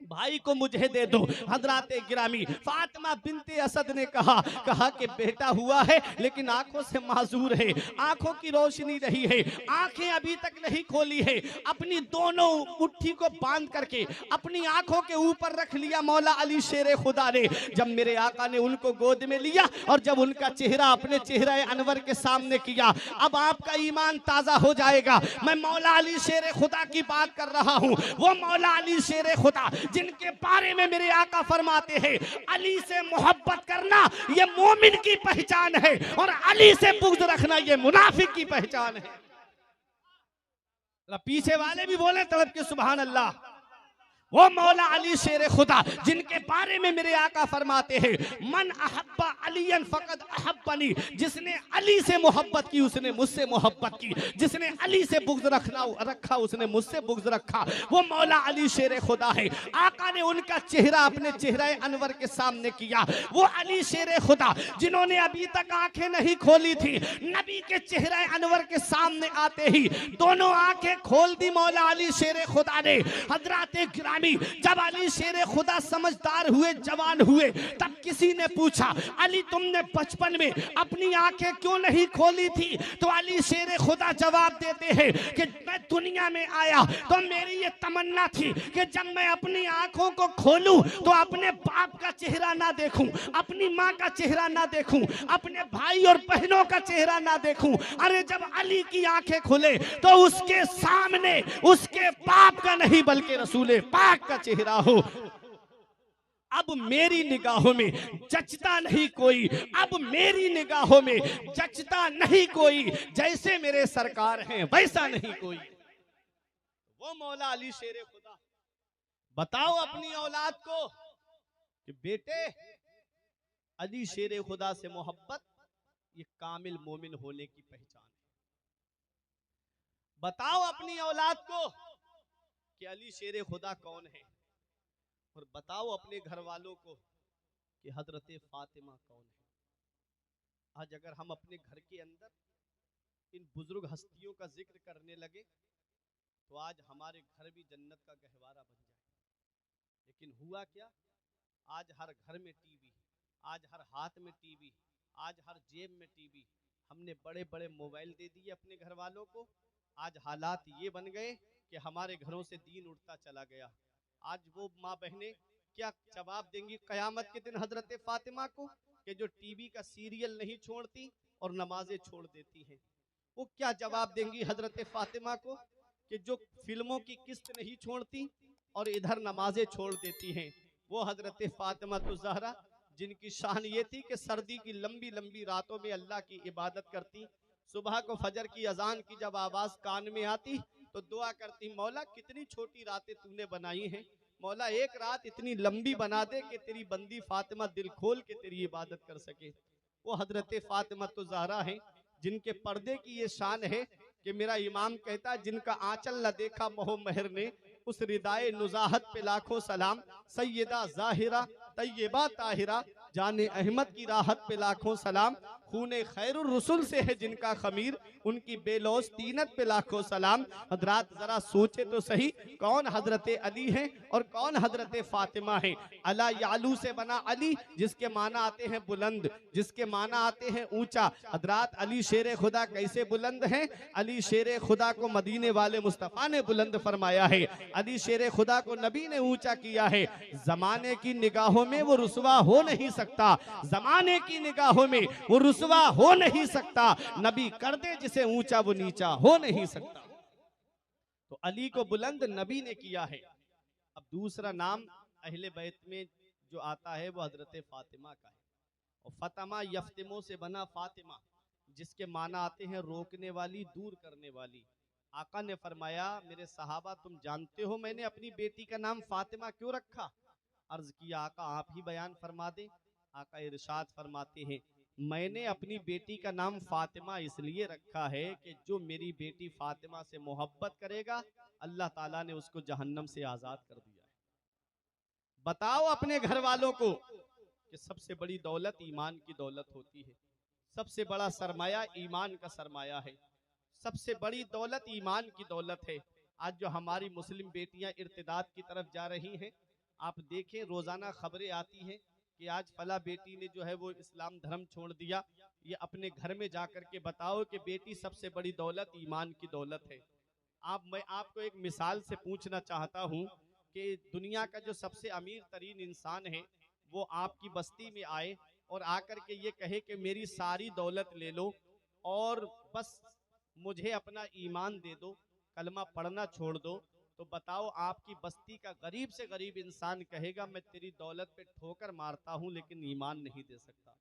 [SPEAKER 1] भाई को मुझे दे दो। हजरात गिरामी फातिमा बिनते असद ने कहा कि बेटा हुआ है लेकिन आंखों से माजूर है, आंखों की रोशनी नहीं है, आंखें अभी तक नहीं खोली है। अपनी दोनों मुट्ठी को बांध करके अपनी आंखों के ऊपर रख लिया मौला अली शेर खुदा ने। जब मेरे आका ने उनको गोद में लिया और जब उनका चेहरा अपने चेहरा अनवर के सामने किया, अब आपका ईमान ताजा हो जाएगा। मैं मौला अली शेर खुदा की बात कर रहा हूँ, वो मौला अली शेर खुदा जिनके बारे में मेरे आका फरमाते हैं अली से मोहब्बत करना ये मोमिन की पहचान है और अली से बुग़्ज़ रखना ये मुनाफिक की पहचान है। पीछे वाले भी बोले तड़प के सुभान अल्लाह। वो मौला अली शेर खुदा जिनके बारे में मेरे आका फरमाते हैं मन अहब्बा अलियन फकद अहब्बनी, जिसने अली से मोहब्बत की उसने मुझसे मोहब्बत की, जिसने अली से बुग़्ज़ रखा उसने मुझसे बुग़्ज़ रखा। वो मौला अली शेर खुदा है। आका ने उनका चेहरा अपने चेहरे अनवर के सामने किया। वो अली शेर खुदा जिन्होंने अभी तक आंखें नहीं खोली थी, नबी के चेहरे अनवर के सामने आते ही दोनों आंखें खोल दी मौला अली शेर खुदा ने। हजरात गिरामी जब अली शेर खुदा समझदार हुए, जवान हुए, तब किसी ने पूछा अली तुमने बचपन में अपनी आंखें क्यों नहीं खोली थी? तो अली शेर खुदा जवाब देते हैं कि मैं दुनिया में आया तो मेरी ये तमन्ना थी कि जब मैं अपनी आंखों को खोलूं तो अपने बाप का चेहरा ना देखूं, अपनी माँ का चेहरा ना देखूं, अपने भाई और बहनों का चेहरा ना देखूं। अरे जब अली की आंखें खुले तो उसके सामने उसके बाप का नहीं बल्कि रसूल पाक का चेहरा हो। अब मेरी निगाहों में जचता नहीं कोई, अब मेरी निगाहों में जचता नहीं कोई, जैसे मेरे सरकार हैं वैसा नहीं कोई। वो मौला अली शेर खुदा बताओ अपनी औलाद को कि बेटे अली शेर खुदा से मोहब्बत ये कामिल मोमिन होने की पहचान है। बताओ अपनी औलाद को कि अली शेर खुदा कौन है, और बताओ अपने घर वालों को कि हजरत फातिमा कौन है। आज अगर हम अपने घर के अंदर इन बुजुर्ग हस्तियों का जिक्र करने लगे तो आज हमारे घर भी जन्नत का गहवारा बन जाए। लेकिन हुआ क्या, आज हर घर में टीवी, आज हर हाथ में टीवी, आज हर जेब में टीवी। हमने बड़े बड़े मोबाइल दे दिए अपने घर वालों को। आज हालात ये बन गए कि हमारे घरों से दीन उठता चला गया। आज वो माँ बहनें क्या जवाब देंगी क़यामत के दिन हजरत फातिमा को कि जो टीवी का सीरियल नहीं छोड़ती और नमाजें छोड़ देती हैं? वो क्या जवाब देंगी हजरत फातिमा को कि जो फिल्मों की किस्त नहीं छोड़ती और इधर नमाजें छोड़ देती हैं? वो हजरत फातिमा तो ज़हरा जिनकी शान ये थी कि सर्दी की लंबी लंबी रातों में अल्लाह की इबादत करती, सुबह को फजर की अजान की जब आवाज़ कान में आती तो दुआ करती मौला कितनी छोटी रातें तूने बनाई हैं, मौला एक रात इतनी लंबी बना दे कि तेरी बंदी फातिमा दिल खोल के तेरी इबादत कर सके। वो हजरत फातिमा तो ज़हरा है जिनके पर्दे की ये शान है कि मेरा इमाम कहता है जिनका आंचल न देखा मोह महर ने उस रिदाए नुजाहत पे लाखों सलाम, सैयदा ज़ाहिरा तैयबा ताहिरा जाने अहमद की राहत पे लाखों सलाम। खूने खैरुर रसूल से है जिनका खमीर, उनकी बेलौस तीनत पे लाखों सलाम। हजरात जरा सोचे तो सही, कौन हजरत अली हैं और कौन हजरत फातिमा है। अला यालू से बना अली, जिसके माना आते हैं बुलंद, जिसके माना आते हैं ऊंचा। हजरात अली शेर खुदा कैसे बुलंद हैं? अली शेर खुदा को मदीने वाले मुस्तफ़ा ने बुलंद फरमाया है। अली शेर खुदा को नबी ने ऊंचा किया है। जमाने की निगाहों में वो रुसवा हो नहीं सकता, जमाने की निगाहों में वो रुसवा हो नहीं सकता। नबी कर दे जिसे ऊंचा वो नीचा हो नहीं सकता। तो अली को बुलंद नबी ने किया है। अब दूसरा नाम अहले बैत में जो आता है वो हजरत फातिमा का है। और फतमा यफ्तिमो से बना फातिमा, जिसके माना आते हैं रोकने वाली, दूर करने वाली। आका ने फरमाया, मेरे सहाबा तुम जानते हो मैंने अपनी बेटी का नाम फातिमा क्यों रखा? अर्ज किया, आका आप ही बयान फरमा दें। आका इरशाद फरमाते हैं, मैंने अपनी बेटी का नाम फातिमा इसलिए रखा है कि जो मेरी बेटी फातिमा से मोहब्बत करेगा, अल्लाह ताला ने उसको जहन्नम से आजाद कर दिया है। बताओ अपने घर वालों को कि सबसे बड़ी दौलत ईमान की दौलत होती है। सबसे बड़ा सरमाया ईमान का सरमाया है। सबसे बड़ी दौलत ईमान की दौलत है। आज जो हमारी मुस्लिम बेटियां इर्तिदाद की तरफ जा रही हैं, आप देखें रोजाना खबरें आती हैं कि आज फला बेटी ने जो है वो इस्लाम धर्म छोड़ दिया। ये अपने घर में जाकर के बताओ कि बेटी सबसे बड़ी दौलत ईमान की दौलत है। मैं आपको एक मिसाल से पूछना चाहता हूँ कि दुनिया का जो सबसे अमीर तरीन इंसान है वो आपकी बस्ती में आए और आकर के ये कहे कि मेरी सारी दौलत ले लो और बस मुझे अपना ईमान दे दो, कलमा पढ़ना छोड़ दो। तो बताओ आपकी बस्ती का गरीब से गरीब इंसान कहेगा मैं तेरी दौलत पे ठोकर मारता हूं लेकिन ईमान नहीं दे सकता।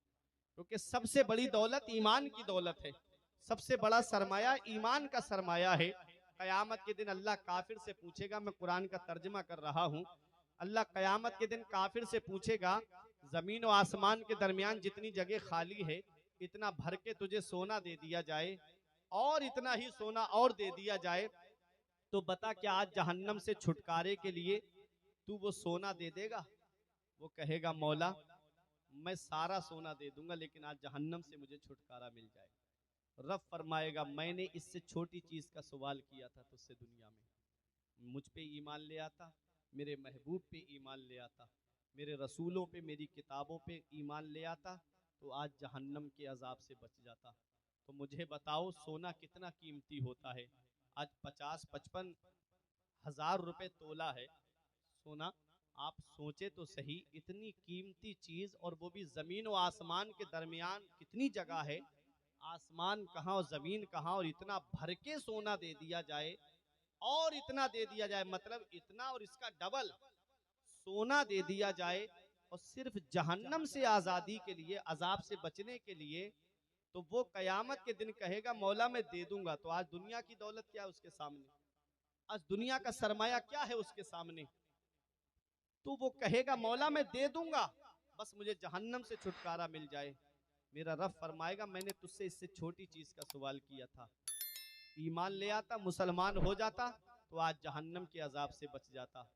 [SPEAKER 1] क्योंकि सबसे बड़ी दौलत ईमान की दौलत है। सबसे बड़ा सरमाया ईमान का सरमाया है। कयामत के दिन अल्लाह काफिर से पूछेगा, मैं कुरान का तर्जमा कर रहा हूँ। अल्लाह कयामत के दिन काफिर से पूछेगा, जमीन और आसमान के दरमियान जितनी जगह खाली है इतना भर के तुझे सोना दे दिया जाए और इतना ही सोना और दे दिया जाए, तो बता क्या आज जहन्नम से छुटकारे के लिए तू वो सोना दे देगा? वो कहेगा मौला मैं सारा सोना दे दूंगा लेकिन आज जहन्नम से मुझे छुटकारा मिल जाए। रब फरमाएगा मैंने इससे छोटी चीज का सवाल किया था तुझसे दुनिया में, मुझ पे ईमान ले आता, मेरे महबूब पे ईमान ले आता, मेरे रसूलों पे, मेरी किताबों पे ईमान ले आता, तो आज जहन्नम के अजाब से बच जाता। तो मुझे बताओ सोना कितना कीमती होता है? आज 50-55 हजार रुपए तोला है सोना। आप सोचे तो सही, इतनी कीमती चीज और वो भी जमीन और आसमान के दरमियान कितनी जगह है, आसमान कहाँ और जमीन कहाँ, और इतना भर के सोना दे दिया जाए और इतना दे दिया जाए, मतलब इतना और इसका डबल सोना दे दिया जाए और सिर्फ जहन्नम से आजादी के लिए, अजाब से बचने के लिए। तो वो कयामत के दिन कहेगा मौला मैं दे दूंगा। तो आज दुनिया की दौलत क्या है उसके सामने? आज दुनिया का सरमाया क्या है उसके सामने? तो वो कहेगा मौला मैं दे दूंगा, बस मुझे जहन्नम से छुटकारा मिल जाए। मेरा रब फरमाएगा मैंने तुझसे इससे छोटी चीज का सवाल किया था, ईमान ले आता, मुसलमान हो जाता, तो आज जहन्नम के अजाब से बच जाता।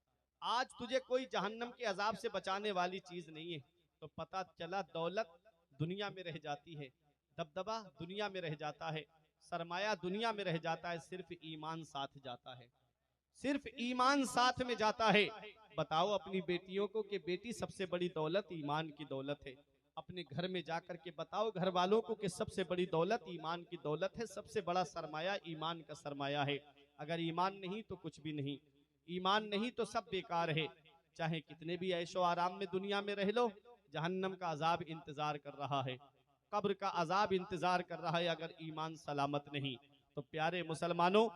[SPEAKER 1] आज तुझे कोई जहन्नम के अजाब से बचाने वाली चीज नहीं है। तो पता चला दौलत दुनिया में रह जाती है, दबदबा दुनिया में रह जाता है, सरमाया दुनिया में रह जाता है, सिर्फ ईमान साथ जाता है, सिर्फ ईमान साथ में जाता है। बताओ अपनी बेटियों को कि बेटी सबसे बड़ी दौलत ईमान की दौलत है। अपने घर में जाकर के बताओ घर वालों को कि सबसे बड़ी दौलत ईमान की दौलत है, सबसे बड़ा सरमाया ईमान का सरमाया है। अगर ईमान नहीं तो कुछ भी नहीं, ईमान नहीं तो सब बेकार है। चाहे कितने भी ऐशो आराम में दुनिया में रह लो, जहन्नम का अजाब इंतजार कर रहा है, कब्र का अजाब इंतजार कर रहा है अगर ईमान सलामत नहीं। तो प्यारे मुसलमानों,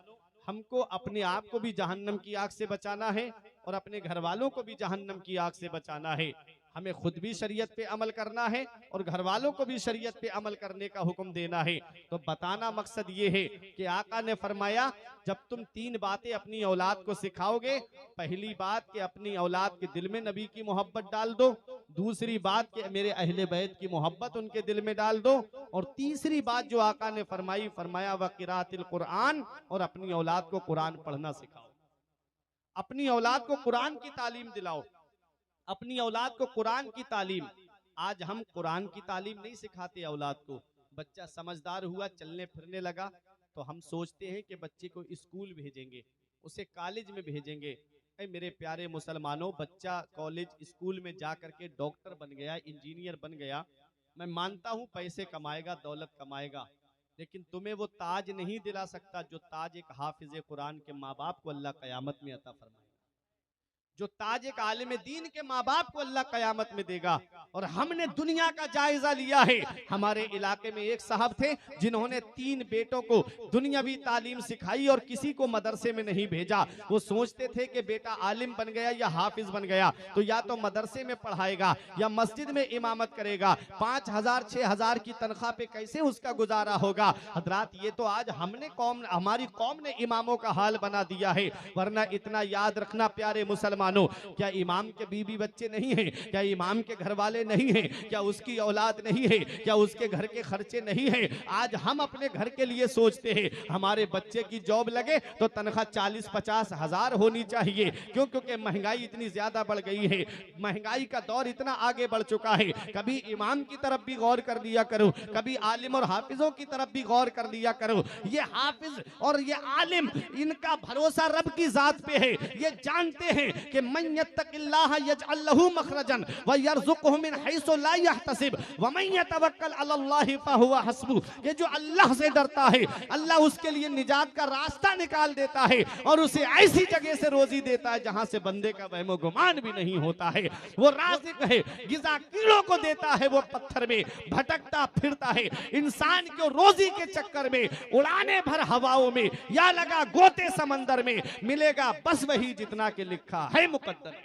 [SPEAKER 1] हमको अपने आप को भी जहन्नम की आग से बचाना है और अपने घर वालों को भी जहन्नम की आग से बचाना है। हमें खुद भी शरीयत पे अमल करना है और घर वालों को भी शरीयत पे अमल करने का हुक्म देना है। तो बताना मकसद ये है कि आका ने फरमाया जब तुम 3 बातें अपनी औलाद को सिखाओगे, पहली बात कि अपनी औलाद के दिल में नबी की मोहब्बत डाल दो, दूसरी बात कि मेरे अहले बैत की मोहब्बत उनके दिल में डाल दो, और तीसरी बात जो आका ने फरमाई, फरमाया व क़िराअतिल कुरान, और अपनी औलाद को कुरान पढ़ना सिखाओ, अपनी औलाद को कुरान की तालीम दिलाओ, अपनी औलाद को कुरान की तालीम। आज हम कुरान की तालीम नहीं सिखाते औलाद को, बच्चा समझदार हुआ, चलने फिरने लगा, तो हम सोचते हैं कि बच्चे को स्कूल भेजेंगे, उसे कॉलेज में भेजेंगे। ऐ मेरे प्यारे मुसलमानों, बच्चा कॉलेज स्कूल में जा करके डॉक्टर बन गया, इंजीनियर बन गया, मैं मानता हूं पैसे कमाएगा, दौलत कमाएगा, लेकिन तुम्हें वो ताज नहीं दिला सकता जो ताज एक हाफिज कुरान के माँ बाप को अल्लाह कयामत में अता फरमाएगा, जो ताज एक आलिम दीन के माँ बाप को अल्लाह कयामत में देगा। और हमने दुनिया का जायजा लिया है। हमारे इलाके में एक साहब थे जिन्होंने 3 बेटों को दुनियावी तालीम सिखाई और किसी को मदरसे में नहीं भेजा। वो सोचते थे कि बेटा आलिम बन गया या हाफिज बन गया तो या तो मदरसे में पढ़ाएगा या मस्जिद में इमामत करेगा, 5000 6000 की तनख्वाह पे कैसे उसका गुजारा होगा। हजरात, ये तो आज हमारी कौम ने इमामों का हाल बना दिया है। वरना इतना याद रखना प्यारे मुसलमानों, क्या इमाम के बीवी बच्चे नहीं हैं? क्या इमाम के घर वाले नहीं हैं? क्या उसकी औलाद नहीं है? क्या उसके घर के खर्चे नहीं हैं? आज हम अपने घर के लिए सोचते हैं हमारे बच्चे की जॉब लगे तो तनख्वाह 40-50 हजार होनी चाहिए। क्यों? क्योंकि महंगाई इतनी ज्यादा बढ़ गई है, महंगाई का दौर इतना आगे बढ़ चुका है। कभी इमाम की तरफ भी गौर कर लिया करो, कभी आलिम और हाफिजों की तरफ भी गौर कर लिया करो। ये हाफिज और ये आलिम, इनका भरोसा रब की जात पे है। ये जानते हैं कि मन यत्तकिल्लाह यजअल लहू मखरजन व यरज़ुक़हु मिन हैसु ला यहतसिब व मन यतवक्कल अलल्लाहि फहुवा हस्बुह। ये जो अल्लाह से डरता है, अल्लाह उसके लिए निजात का रास्ता निकाल देता है और उसे ऐसी जगह से रोजी देता है जहां से बंदे का वहमो गुमान भी नहीं होता है। वो राज़िक है, गिज़ा कीड़ों को देता है, वो पत्थर में भटकता फिरता है। इंसान को रोजी के चक्कर में उड़ाने भर हवाओं में या लगा गोते समंदर में, मिलेगा बस वही जितना के लिखा है मुकद्दर।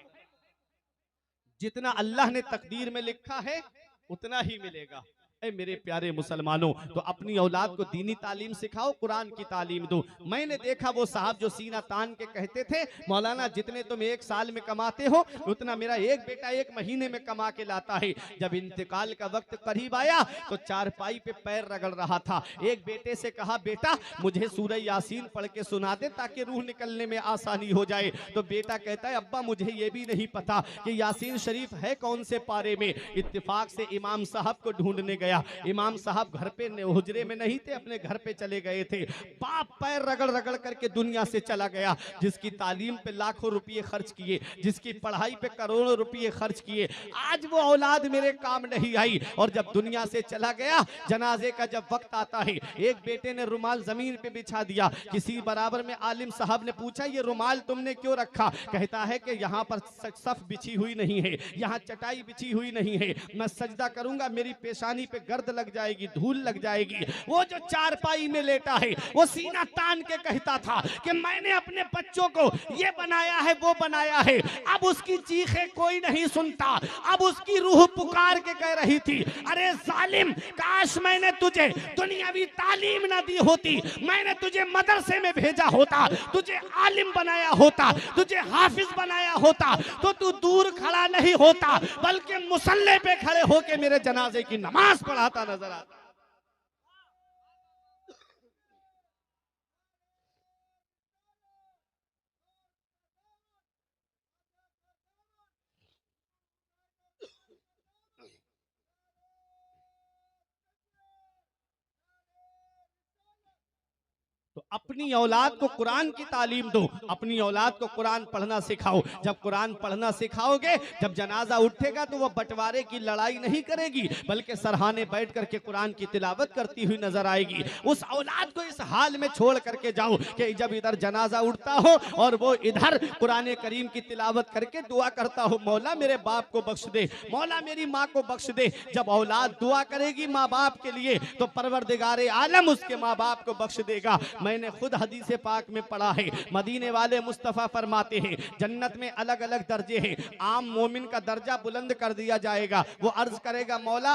[SPEAKER 1] जितना अल्लाह ने तकदीर में लिखा है उतना ही मिलेगा। ऐ मेरे प्यारे मुसलमानों, तो अपनी औलाद को दीनी तालीम सिखाओ, कुरान की तालीम दो। मैंने देखा वो साहब जो सीना तान के कहते थे, मौलाना जितने तुम एक साल में कमाते हो उतना मेरा एक बेटा 1 महीने में कमा के लाता है। जब इंतकाल का वक्त करीब आया तो चारपाई पे पैर रगड़ रहा था। एक बेटे से कहा, बेटा मुझे सूरह यासीन पढ़ के सुना दे ताकि रूह निकलने में आसानी हो जाए। तो बेटा कहता है, अब्बा मुझे ये भी नहीं पता कि यासीन शरीफ है कौन से पारे में। इत्तेफाक से इमाम साहब को ढूंढने गया। इमाम साहब घर पे हुजरे में नहीं थे, अपने घर पे चले गए थे। बाप पैर रगड़ रगड़ करके दुनिया से चला गया, जिसकी तालीम पे लाखों रुपये खर्च किए, जिसकी पढ़ाई पे करोड़ों रुपये खर्च किए। आज वो औलाद मेरे काम नहीं आई और जब दुनिया से चला गया, जनाजे का जब वक्त आता है, एक बेटे ने रुमाल जमीन पे बिछा दिया। किसी बराबर में आलिम साहब ने पूछा, ये रुमाल तुमने क्यों रखा? कहता है कि यहाँ पर सफ बिछी हुई नहीं है, यहाँ चटाई बिछी हुई नहीं है, मैं सजदा करूंगा मेरी पेशानी पे गर्द लग जाएगी, धूल लग जाएगी। वो जो चारपाई में लेटा है वो सीना तान के कहता था कि मैंने अपने बच्चों को ये बनाया है, वो बनाया है। अब उसकी चीखें कोई नहीं सुनता, अब उसकी रूह पुकार के कह रही थी, अरे जालिम, काश मैंने तुझे दुनियावी तालीम ना दी होती, मैंने तुझे मदरसे में भेजा होता, तुझे आलिम बनाया होता, तुझे हाफिज बनाया होता तो तू दूर खड़ा नहीं होता, बल्कि मुसल्ले पे खड़े होके मेरे जनाजे की नमाज पढ़ाता नजर आता। तो अपनी औलाद को कुरान की तालीम दो, अपनी औलाद को कुरान पढ़ना सिखाओ। जब कुरान पढ़ना सिखाओगे, जब जनाजा उठेगा तो वह बंटवारे की लड़ाई नहीं करेगी, बल्कि सरहाने बैठ करके कुरान की तिलावत करती हुई नजर आएगी। उस औलाद को इस हाल में छोड़ करके जाओ कि जब इधर जनाजा उठता हो और वो इधर कुरान करीम की तिलावत करके दुआ करता हो, मौला मेरे बाप को बख्श दे, मौला मेरी माँ को बख्श दे। जब औलाद दुआ करेगी माँ बाप के लिए तो परवरदिगारे आलम उसके माँ बाप को बख्श देगा। मैंने खुद हदीस पाक में पढ़ा है, मदीने वाले मुस्तफ़ा फरमाते हैं जन्नत में अलग अलग दर्जे हैं। आम मोमिन का दर्जा बुलंद कर दिया जाएगा। वो अर्ज करेगा, मौला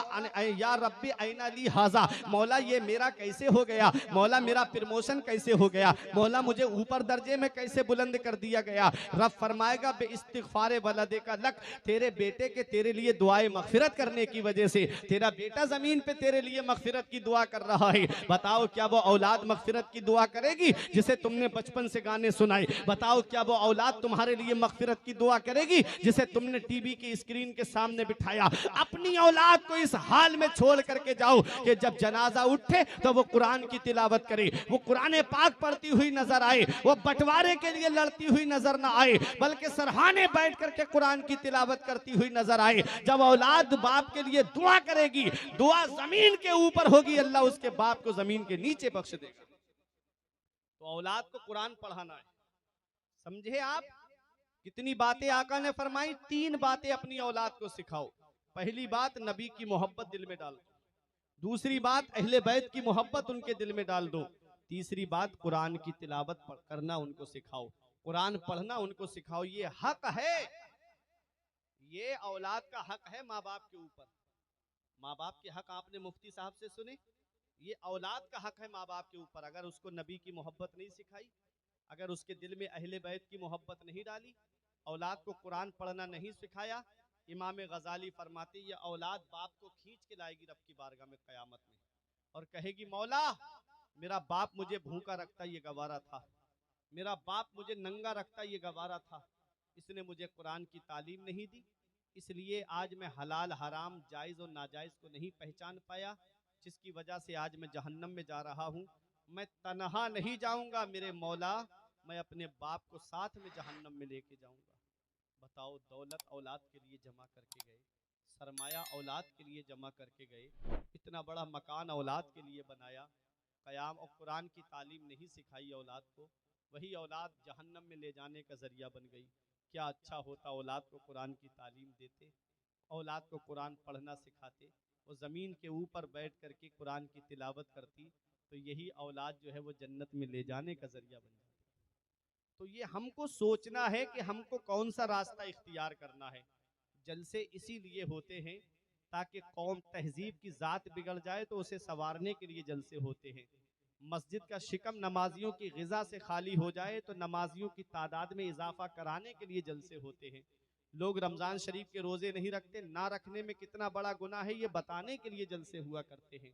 [SPEAKER 1] या रब्बी ऐना ली हाजा, मौला ये मेरा कैसे हो गया, मौला मेरा प्रमोशन कैसे हो गया, मौला मुझे ऊपर दर्जे में कैसे बुलंद कर दिया गया। रब फरमाएगा, बे इस्तिग़फ़ार वलदे का लक, तेरे बेटे के तेरे लिए दुआए मग़फ़िरत करने की वजह से तेरा बेटा जमीन पे तेरे लिए मग़फ़िरत की दुआ कर रहा है। बताओ क्या वो औलाद मग़फ़िरत की दुआ करेगी जिसे तुमने बचपन से गाने सुनाए? बताओ क्या वो औलाद तुम्हारे लिए मगफिरत की दुआ करेगी जिसे तुमने टीवी की स्क्रीन के सामने बिठाया? अपनी औलाद को इस हाल में छोड़ करके जाओ कि जब जनाजा उठे तो वो कुरान की तिलावत करे, वो कुरान पाक पढ़ती हुई नजर आए, वो बंटवारे के लिए लड़ती हुई नजर ना आए, बल्कि सरहाने बैठ करके कुरान की तिलावत करती हुई नजर आए। जब औलाद बाप के लिए दुआ करेगी, दुआ जमीन के ऊपर होगी, अल्लाह उसके बाप को जमीन के नीचे बख्श देगा। तो औलाद को कुरान पढ़ाना है, समझे आप? कितनी बातें आका ने फरमाई, 3 बातें अपनी औलाद को सिखाओ। पहली बात, नबी की मोहब्बत दिल में डाल दो। दूसरी बात, अहले बैत की मोहब्बत उनके दिल में डाल दो। तीसरी बात, कुरान की तिलावत करना उनको सिखाओ, कुरान पढ़ना उनको सिखाओ। ये हक है, ये औलाद का हक है माँ बाप के ऊपर। माँ बाप के हक आपने मुफ्ती साहब से सुने, ये औलाद का हक है माँ बाप के ऊपर। अगर उसको नबी की मोहब्बत नहीं सिखाई, अगर उसके दिल में अहले बैत की मोहब्बत नहीं डाली, औलाद को कुरान पढ़ना नहीं सिखाया, इमाम गजाली फरमाते ये औलाद बाप को खींच के लाएगी रब की बारगाह में क़यामत में और कहेगी, मौला मेरा बाप मुझे भूखा रखता ये गवारा था, मेरा बाप मुझे नंगा रखता ये गवारा था, इसने मुझे कुरान की तालीम नहीं दी, इसलिए आज मैं हलाल हराम जायज़ और नाजायज़ को नहीं पहचान पाया, जिसकी वजह से आज मैं जहन्नम में जा रहा हूँ। मैं तनहा नहीं जाऊँगा मेरे मौला, मैं अपने बाप को साथ में जहन्नम में लेके जाऊँगा। बताओ, दौलत औलाद के लिए जमा करके गए, सरमाया औलाद के लिए जमा करके गए, इतना बड़ा मकान औलाद के लिए बनाया, क़याम और कुरान की तालीम नहीं सिखाई औलाद को, वही औलाद जहन्नम में ले जाने का ज़रिया बन गई। क्या अच्छा होता औलाद को कुरान की तालीम देते, औलाद को कुरान पढ़ना सिखाते, वो ज़मीन के ऊपर बैठ कर के कुरान की तिलावत करती, तो यही औलाद जो है वो जन्नत में ले जाने का ज़रिया बन जाती। तो ये हमको सोचना है कि हमको कौन सा रास्ता इख्तियार करना है। जलसे इसीलिए होते हैं ताकि कौम तहजीब की ज़ात बिगड़ जाए तो उसे संवारने के लिए जलसे होते हैं। मस्जिद का शिकम नमाजियों की ग़िज़ा से खाली हो जाए तो नमाजियों की तादाद में इजाफा कराने के लिए जलसे होते हैं। लोग रमज़ान शरीफ के रोज़े नहीं रखते, ना रखने में कितना बड़ा गुनाह है ये बताने के लिए जलसे हुआ करते हैं।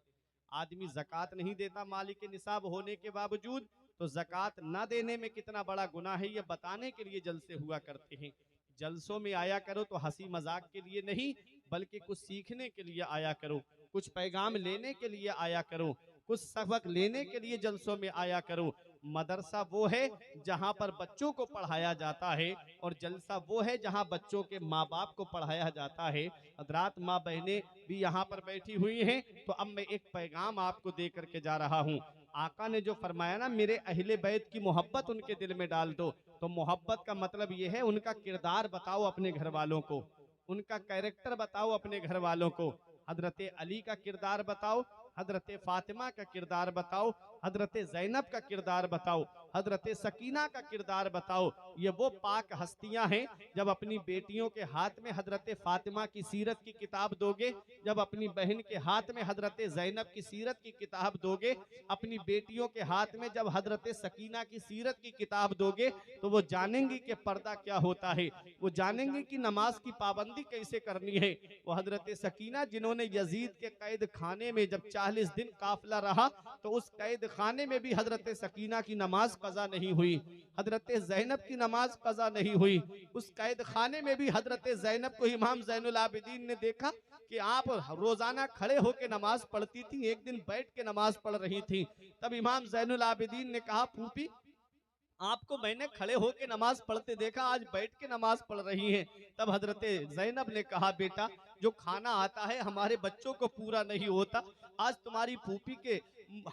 [SPEAKER 1] आदमी ज़कात नहीं देता मालिक निसाब होने के बावजूद, तो ज़कात ना देने में कितना बड़ा गुनाह है ये बताने के लिए जलसे हुआ करते हैं। जलसों में आया करो तो हंसी मजाक के लिए नहीं, बल्कि कुछ सीखने के लिए आया करो, कुछ पैगाम लेने के लिए आया करो, कुछ सबक लेने के लिए जलसों में आया करो। मदरसा वो है जहाँ पर बच्चों को पढ़ाया जाता है और जलसा वो है जहाँ बच्चों के माँ बाप को पढ़ाया जाता है। हज़रात माँ बहनें भी यहाँ पर बैठी हुई हैं, तो अब मैं एक पैगाम आपको दे करके जा रहा हूँ। आका ने जो फरमाया ना, मेरे अहले बैत की मोहब्बत उनके दिल में डाल दो, तो मोहब्बत का मतलब ये है उनका किरदार बताओ अपने घर वालों को, उनका कैरेक्टर बताओ अपने घर वालों को। हजरत अली का किरदार बताओ, हजरत फातिमा का किरदार बताओ, हजरत ज़ैनब का किरदार बताओ, हजरत सकीना का किरदार बताओ। ये वो पाक हस्तियां हैं, जब अपनी बेटियों के हाथ में हजरत फातिमा की सीरत की किताब दोगे, जब अपनी बहन के हाथ में हजरत ज़ैनब की सीरत की किताब दोगे, अपनी बेटियों के हाथ में जब हजरत सकीना की सीरत की किताब दोगे, तो वो जानेंगी कि पर्दा क्या होता है, वो जानेंगे कि नमाज की पाबंदी कैसे करनी है। वो हजरत सकीना जिन्होंने यजीद के कैद खाने में जब 40 दिन काफिला रहा, तो उस कैद खाने में भी हजरत सकीना की नमाज कज़ा नहीं हुई, हजरत ज़ैनब की नमाज कज़ा नहीं हुई। उस कैद खाने में भी हजरत ज़ैनब को इमाम ज़ैनुल आबिदीन ने देखा कि आप रोजाना खड़े होकर नमाज पढ़ती थी, एक दिन बैठ के नमाज पढ़ रही थी। तब इमाम ज़ैनुल आबिदीन ने कहा, फूफी आपको मैंने खड़े होकर नमाज पढ़ते देखा, आज बैठ के नमाज पढ़ रही हैं। तब हजरत ज़ैनब ने कहा, बेटा जो खाना आता है हमारे बच्चों को पूरा नहीं होता, आज तुम्हारी फूफी के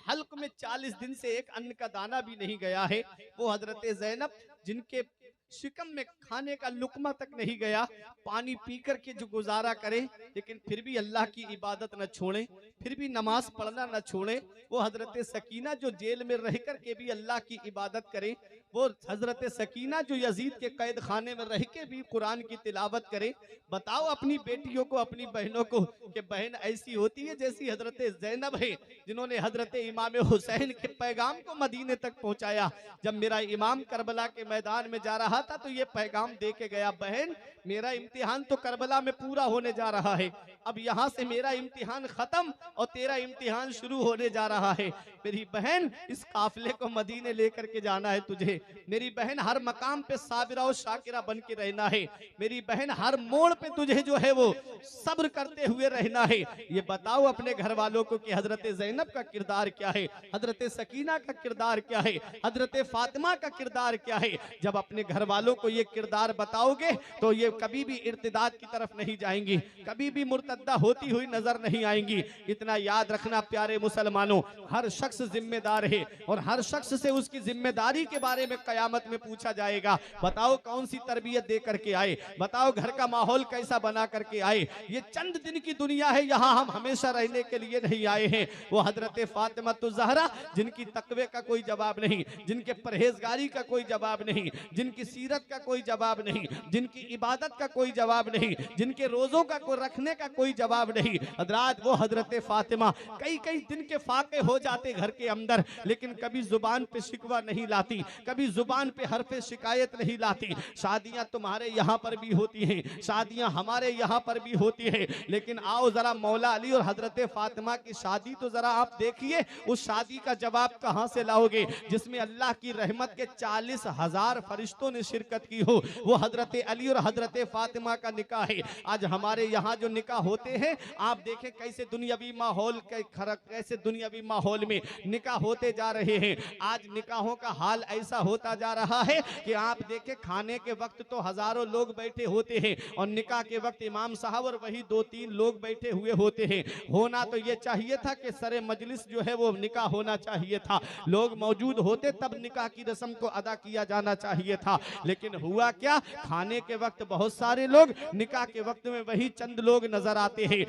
[SPEAKER 1] हल्क में 40 दिन से एक अन्न का दाना भी नहीं गया है। वो हजरत ज़ैनब जिनके शिकम में खाने का लुकमा तक नहीं गया, पानी पी कर के जो गुजारा करे, लेकिन फिर भी अल्लाह की इबादत न छोड़े, फिर भी नमाज पढ़ना न छोड़े। वो हजरत सकीना जो जेल में रह कर के भी अल्लाह की इबादत करे, वो हजरत सकीना जो यजीद के कैद खाने में रह के भी कुरान की तिलावत करे। बताओ अपनी बेटियों को, अपनी बहनों को कि बहन ऐसी होती है जैसी हजरत ज़ैनब है, जिन्होंने हजरत इमाम हुसैन के पैगाम को मदीने तक पहुंचाया। जब मेरा इमाम करबला के मैदान में जा रहा था तो ये पैगाम दे के गया, बहन मेरा इम्तिहान तो करबला में पूरा होने जा रहा है, अब यहाँ से मेरा इम्तिहान खत्म और तेरा इम्तिहान शुरू होने जा रहा है। मेरी बहन, इस काफिले को मदीने लेकर के जाना है तुझे। मेरी बहन, हर मकाम पे साबिरा और शाकिरा बन के रहना है। मेरी बहन, हर मोड़ पे तुझे जो है वो सब्र करते हुए रहना है। ये बताओ अपने घर वालों को कि हजरत ज़ैनब का किरदार क्या है, हजरत सकीना का किरदार क्या है, हजरत फातिमा का किरदार क्या है। जब अपने घर वालों को ये किरदार बताओगे तो ये कभी भी इर्तिदाद की तरफ नहीं जाएंगी, कभी भी मुर्तद्दा होती हुई नजर नहीं आएंगी। इतना याद रखना प्यारे मुसलमानों, हर शख्स जिम्मेदार है और हर शख्स से उसकी जिम्मेदारी के बारे में कयामत में पूछा जाएगा। बताओ कौन सी तरबियत दे करके आए, बताओ घर का माहौल कैसा बना करके आए। ये चंद दिन की दुनिया है, यहाँ हम हमेशा रहने के लिए नहीं आए हैं। वो हजरत फातिमा तो ज़हरा, जिनकी तकवे का कोई जवाब नहीं, जिनके परहेजगारी का कोई जवाब नहीं, जिनकी सीरत का कोई जवाब नहीं, जिनकी इबादत का कोई जवाब नहीं, जिनके रोजों का कोई रखने का कोई जवाब नहीं। हजरात, वो हजरत फातिमा कई कई दिन के फाके हो जाते घर के अंदर, लेकिन कभी जुबान पे शिकवा नहीं लाती, कभी जुबान पे हरफे शिकायत नहीं लाती। शादियां तुम्हारे यहाँ पर भी होती हैं, शादियां हमारे यहाँ पर भी होती है, लेकिन आओ जरा मौला अली और हजरत फातिमा की शादी तो जरा आप देखिए। उस शादी का जवाब कहां से लाओगे जिसमें अल्लाह की रहमत के 40,000 फरिश्तों ने शिरकत की हो। वो हजरत अली और हजरत फातिमा का निकाह है। आज हमारे यहाँ जो निकाह होते हैं, आप देखें कैसे दुनियावी माहौल कैसे दुनियावी माहौल में निकाह होते जा रहे हैं। आज निकाहों का हाल ऐसा होता जा रहा है कि आप देखें खाने के वक्त तो हजारों लोग बैठे होते हैं और निकाह के वक्त इमाम साहब और वही 2-3 लोग बैठे हुए होते हैं। होना तो ये चाहिए था कि सरे मजलिस जो है वो निकाह होना चाहिए था, लोग मौजूद होते तब निकाह की रस्म को अदा किया जाना चाहिए था। लेकिन हुआ क्या, खाने के वक्त बहुत सारे लोग, निकाह के वक्त में वही चंद लोग नजर आते हैं।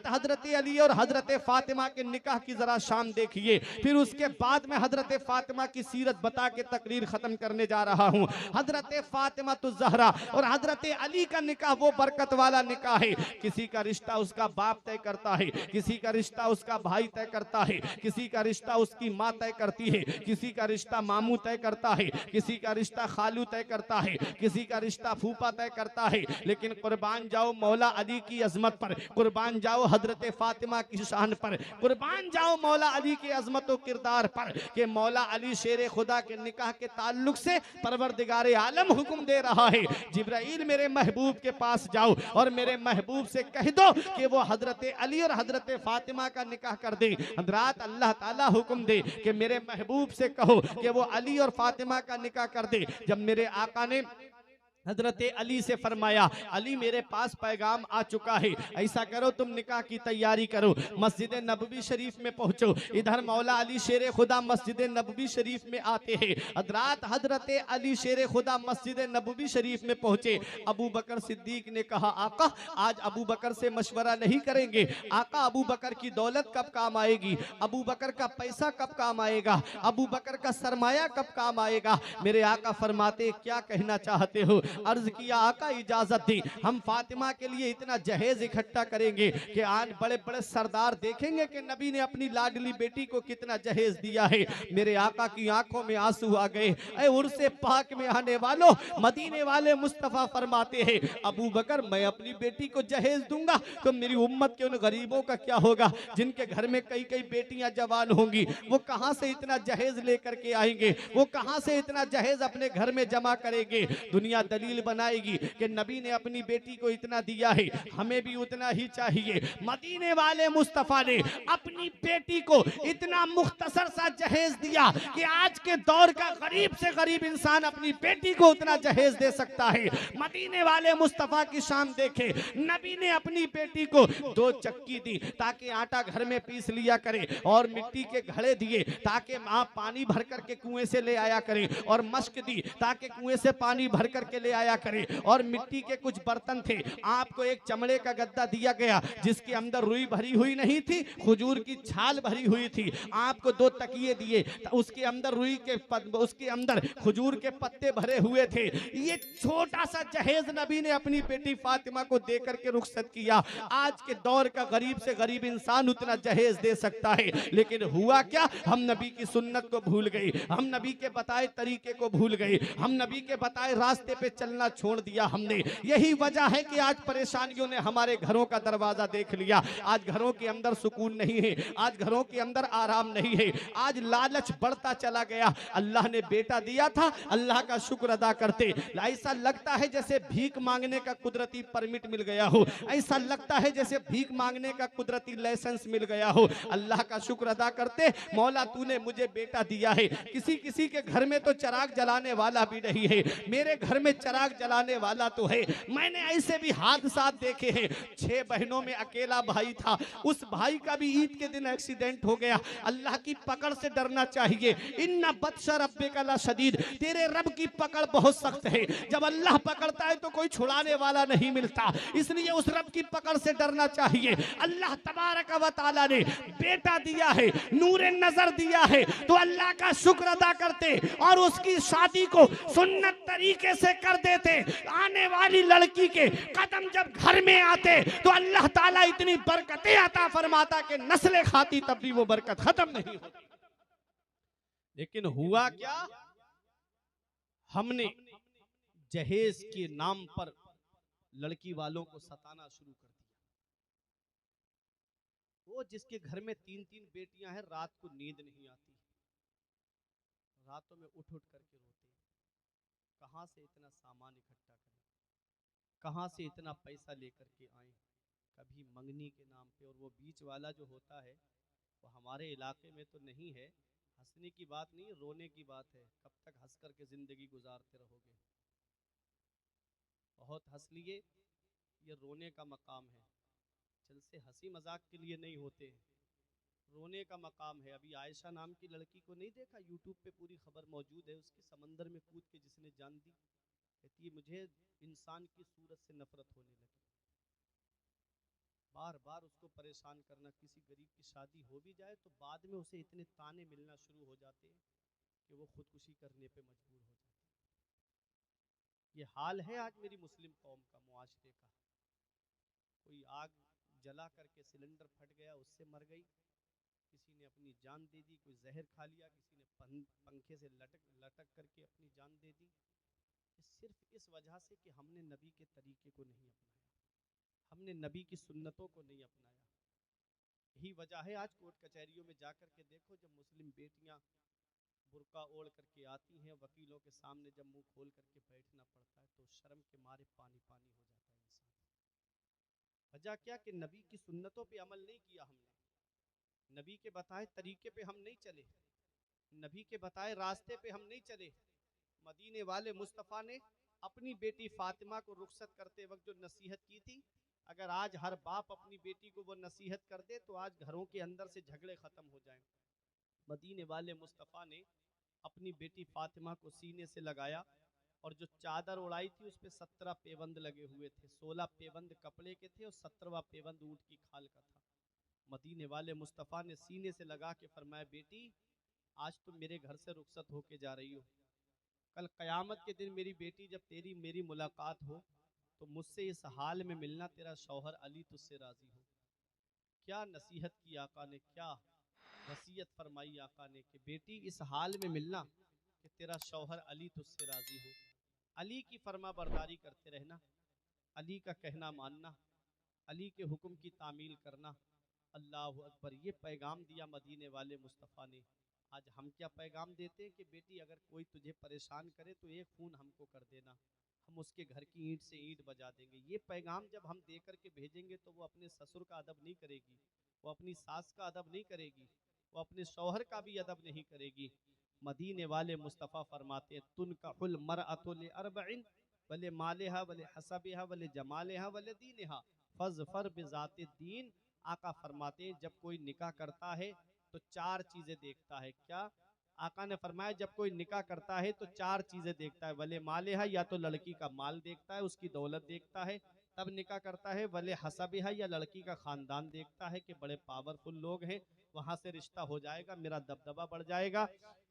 [SPEAKER 1] हजरत अली और हजरत फातिमा के निकाह की जरा शान देखिए, फिर उसके बाद में हजरत फातिमा की सीरत बता के तकरीर खत्म करने जा रहा हूँ। हजरत फातिमा तो ज़हरा और हजरत अली का निकाह वो बरकत वाला निकाह है। किसी का रिश्ता उसका बाप तय करता है, किसी का रिश्ता उसका भाई तय करता है, किसी का रिश्ता उसकी माँ तय करती है, किसी का रिश्ता मामू तय करता है, किसी का रिश्ता खालू तय करता है, किसी का रिश्ता फूफा तय करता है। लेकिन कुर्बान जाओ मौला अली की अजमत पर, कुर्बान जाओ हजरत फातिमा की शान पर, कुर्बान जाओ मौला अली के अजमत और किरदार पर कि मौला अली शेर खुदा के निकाह के ताल्लुक से परवरदिगार आलम हुक्म दे रहा है, जिब्राइल मेरे महबूब के पास जाओ और मेरे महबूब से कह दो कि वो हजरत अली और हजरत फातिमा का निकाह कर दे। हजरात, अल्लाह ताला हुक्म दे कि मेरे महबूब से कहो कि वो अली और फातिमा का निकाह कर दे। जब मेरे आका ने हजरत अली से फरमाया, अली मेरे पास पैगाम आ चुका है, ऐसा करो तुम निकाह की तैयारी करो, मस्जिद नबवी शरीफ में पहुंचो। इधर मौला अली शेर खुदा मस्जिद नबवी शरीफ में आते हैं। हजरात, हजरत अली शेर खुदा मस्जिद नबवी शरीफ में पहुंचे। अबू बकर सिद्दीक ने कहा, आका आज अबू बकर से मशवरा नहीं करेंगे। आका, अबू बकर की दौलत कब काम आएगी, अबू बकर का पैसा कब काम आएगा, अबू बकर का सरमाया कब काम आएगा। मेरे आका फरमाते, क्या कहना चाहते हो। अर्ज किया, आका इजाजत दी, हम फातिमा के लिए इतना जहेज इकट्ठा करेंगे कि आज बड़े बड़े सरदार देखेंगे कि नबी ने अपनी लाडली बेटी को कितना जहेज दिया है। मेरे आका की आंखों में आंसू आ गए। ऐ उर्से पाक में आने वालों, मदीने वाले मुस्तफा फरमाते हैं, अबू बकर मैं अपनी बेटी को जहेज दूंगा तो मेरी उम्मत के उन गरीबों का क्या होगा जिनके घर में कई कई बेटियां जवान होंगी। वो कहां से इतना जहेज लेकर के आएंगे, वो कहां से इतना जहेज अपने घर में जमा करेंगे। दुनिया दलील बनाएगी कि नबी ने अपनी बेटी को इतना दिया है, हमें भी उतना ही चाहिए। मदीने वाले मुस्तफा ने अपनी बेटी को इतना मुख्तसर सा जहेज दिया कि आज के दौर का गरीब से गरीब इंसान अपनी बेटी को उतना जहेज दे सकता है। मदीने वाले मुस्तफा की शान देखे, नबी ने अपनी बेटी को 2 चक्की दी ताकि आटा घर में पीस लिया करे, और मिट्टी के घड़े दिए ताकि आप पानी भर करके कुएं से ले आया करें, और मश्क दी ताकि कुएं से पानी भर करके ले आया करे, और मिट्टी के कुछ बर्तन थे। आपको एक चमड़े का गद्दा दिया गया जिसके अंदर रुई भरी हुई नहीं थी, खजूर की छाल भरी हुई थी। आपको 2 तकिए दिए, उसके अंदर उसके अंदर खजूर के पत्ते भरे हुए थे। ये छोटा सा जहेज नबी ने अपनी बेटी फातिमा को देकर के रुखसत किया। आज के दौर का गरीब से गरीब इंसान उतना जहेज दे सकता है, लेकिन हुआ क्या, हम नबी की सुन्नत को भूल गए, हम नबी के बताए तरीके को भूल गए, हम नबी के बताए रास्ते पे चलना छोड़ दिया हमने। यही वजह है कि आज परेशानियों ने हमारे घरों का दरवाजा देख लिया। आज घरों के अंदर सुकून नहीं है, आज घरों के अंदर आराम नहीं है, आज लालच बढ़ता चला गया। अल्लाह ने बेटा दिया था, अल्लाह का शुक्र अदा करते। ऐसा लगता है जैसे भीख मांगने का कुदरती परमिट मिल गया हो, ऐसा लगता है जैसे भीख मांगने का कुदरती लाइसेंस मिल गया हो। अल्लाह का शुक्र अदा करते, मौला तूने मुझे बेटा दिया है। किसी किसी के घर में तो चिराग जलाने वाला भी नहीं है, मेरे घर में चिराग जलाने वाला तो है। मैंने ऐसे भी हादसा देखे हैं। 6 बहनों में अकेला भाई था, उस भाई का भी ईद के दिन एक्सीडेंट हो गया। अल्लाह की पकड़ से डरना चाहिए। इन्ना बत्शा रब्बिका लशदीद, तेरे रब की पकड़ बहुत सख्त है। जब अल्लाह पकड़ता है तो कोई छुड़ाने वाला नहीं मिलता, इसलिए उस रब की पकड़ से डरना चाहिए। अल्लाह तबारक व तआला ने बेटा दिया है, नूरे नजर दिया है, तो अल्लाह का शुक्र अदा करते और उसकी शादी को सुन्नत तरीके से कर देते। आने वाली लड़की के कदम जब घर में आते तो अल्लाह ताला इतनी बरकतें अता फरमाता कि नस्लें खाती तब भी वो बरकत खत्म नहीं होती। लेकिन हुआ क्या, हमने जहेज के नाम पर लड़की वालों को सताना शुरू कर दिया। वो जिसके घर में 3-3 बेटियां हैं, रात को नींद नहीं आती, रातों में उठ उठ करके रोते, कहां से इतना सामान इकट्ठा करें, कहां से इतना पैसा लेकर के आए, कभी मंगनी के नाम पे। और वो बीच वाला जो होता है वो हमारे इलाके में तो नहीं है, हंसने की बात नहीं, रोने की बात है। कब तक हंस करके जिंदगी गुजारते रहोगे? बहुत हंस लिए, ये रोने का मकाम है। जलसे हंसी मजाक के लिए नहीं होते, रोने का मकाम है। अभी आयशा नाम की लड़की को नहीं देखा, यूट्यूब पे पूरी खबर मौजूद है, उसके समंदर में कूद के जिसने जान दी। कहती है मुझे इंसान की सूरत से नफरत होने लगी। बार बार उसको परेशान करना, किसी गरीब की शादी हो भी जाए तो बाद में उसे इतने ताने मिलना शुरू हो जाते हैं कि वो खुदकुशी करने पे मजबूर हो जाती है। ये हाल है आज मेरी मुस्लिम कौम का, मुआशरे का। कोई आग जला करके सिलेंडर फट गया, उससे मर गई, किसी ने अपनी जान दे दी, कोई जहर खा लिया, किसी ने पंखे से लटक लटक करके अपनी जान दे दी। सिर्फ इस वजह से कि हमने नबी के तरीके को नहीं अपनाया, हमने नबी की सुन्नतों को नहीं अपनाया। यही वजह है, आज कोर्ट कचहरियों में जाकर के देखो, जब मुस्लिम बेटियां बुर्का ओढ़ करके आती हैं, वकीलों के सामने जब मुंह खोल करके बैठना पड़ता है तो शर्म के मारे पानी पानी हो जाता है इंसान। वजह क्या कि नबी की सुन्नतों पे अमल नहीं किया हमने, नबी के बताए तरीके पे हम नहीं चले, नबी के बताए रास्ते पे हम नहीं चले। मदीने वाले मुस्तफ़ा ने अपनी बेटी फातिमा को रुखसत करते वक्त जो नसीहत की थी, अगर आज हर बाप अपनी बेटी को वो नसीहत कर दे तो आज घरों के अंदर से झगड़े खत्म हो जाएं। मदीने वाले मुस्तफ़ा ने अपनी बेटी फातिमा को सीने से लगाया और जो चादर उड़ाई थी उस पर 17 पेबंद लगे हुए थे। 16 पेबंद कपड़े के थे और 17वां पेबंद ऊंट की खाल का था। मदीने वाले मुस्तफ़ा ने सीने से लगा के फरमाया, बेटी आज तुम मेरे घर से रुखसत होके जा रही हो, कल क़यामत के दिन मेरी बेटी जब तेरी मेरी मुलाकात हो तो मुझसे इस हाल में मिलना, तेरा शौहर अली तुझसे राज़ी हो। क्या नसीहत की आका ने, क्या वसीयत फरमाई आका ने कि बेटी इस हाल में मिलना कि तेरा शौहर अली तुझसे राज़ी हो। अली की फरमा बरदारी करते रहना, अली का कहना मानना, अली के हुक्म की तामील करना। अल्लाह अकबर। ये पैगाम दिया मदीने वाले मुस्तफ़ा ने। आज हम क्या पैगाम देते हैं कि बेटी अगर कोई तुझे परेशान करे तो एक फ़ोन हमको कर देना, हम उसके घर की ईंट से ईंट बजा देंगे। ये पैगाम जब हम दे करके भेजेंगे तो वो अपने ससुर का अदब नहीं करेगी, वो अपनी सास का अदब नहीं करेगी, वो अपने शौहर का भी अदब नहीं करेगी। मदीने वाले मुस्तफ़ा फरमाते, तुनकाहुल मरअतु लिअरबइन वले मालिहा वले हसबिहा वले जमालिहा वले दीनिहा फज़फर बिज़ाति दीन। आका फरमाते जब कोई निकाह करता है तो 4 चीज़ें देखता है। क्या? आका ने फरमाया जब कोई निकाह करता है तो 4 चीज़ें देखता है। वले मालिहा, या तो लड़की का माल देखता है, उसकी दौलत देखता है तब निकाह करता है। वले हसबिहा, या लड़की का ख़ानदान देखता है कि बड़े पावरफुल लोग हैं, वहाँ से रिश्ता हो जाएगा, मेरा दबदबा बढ़ जाएगा।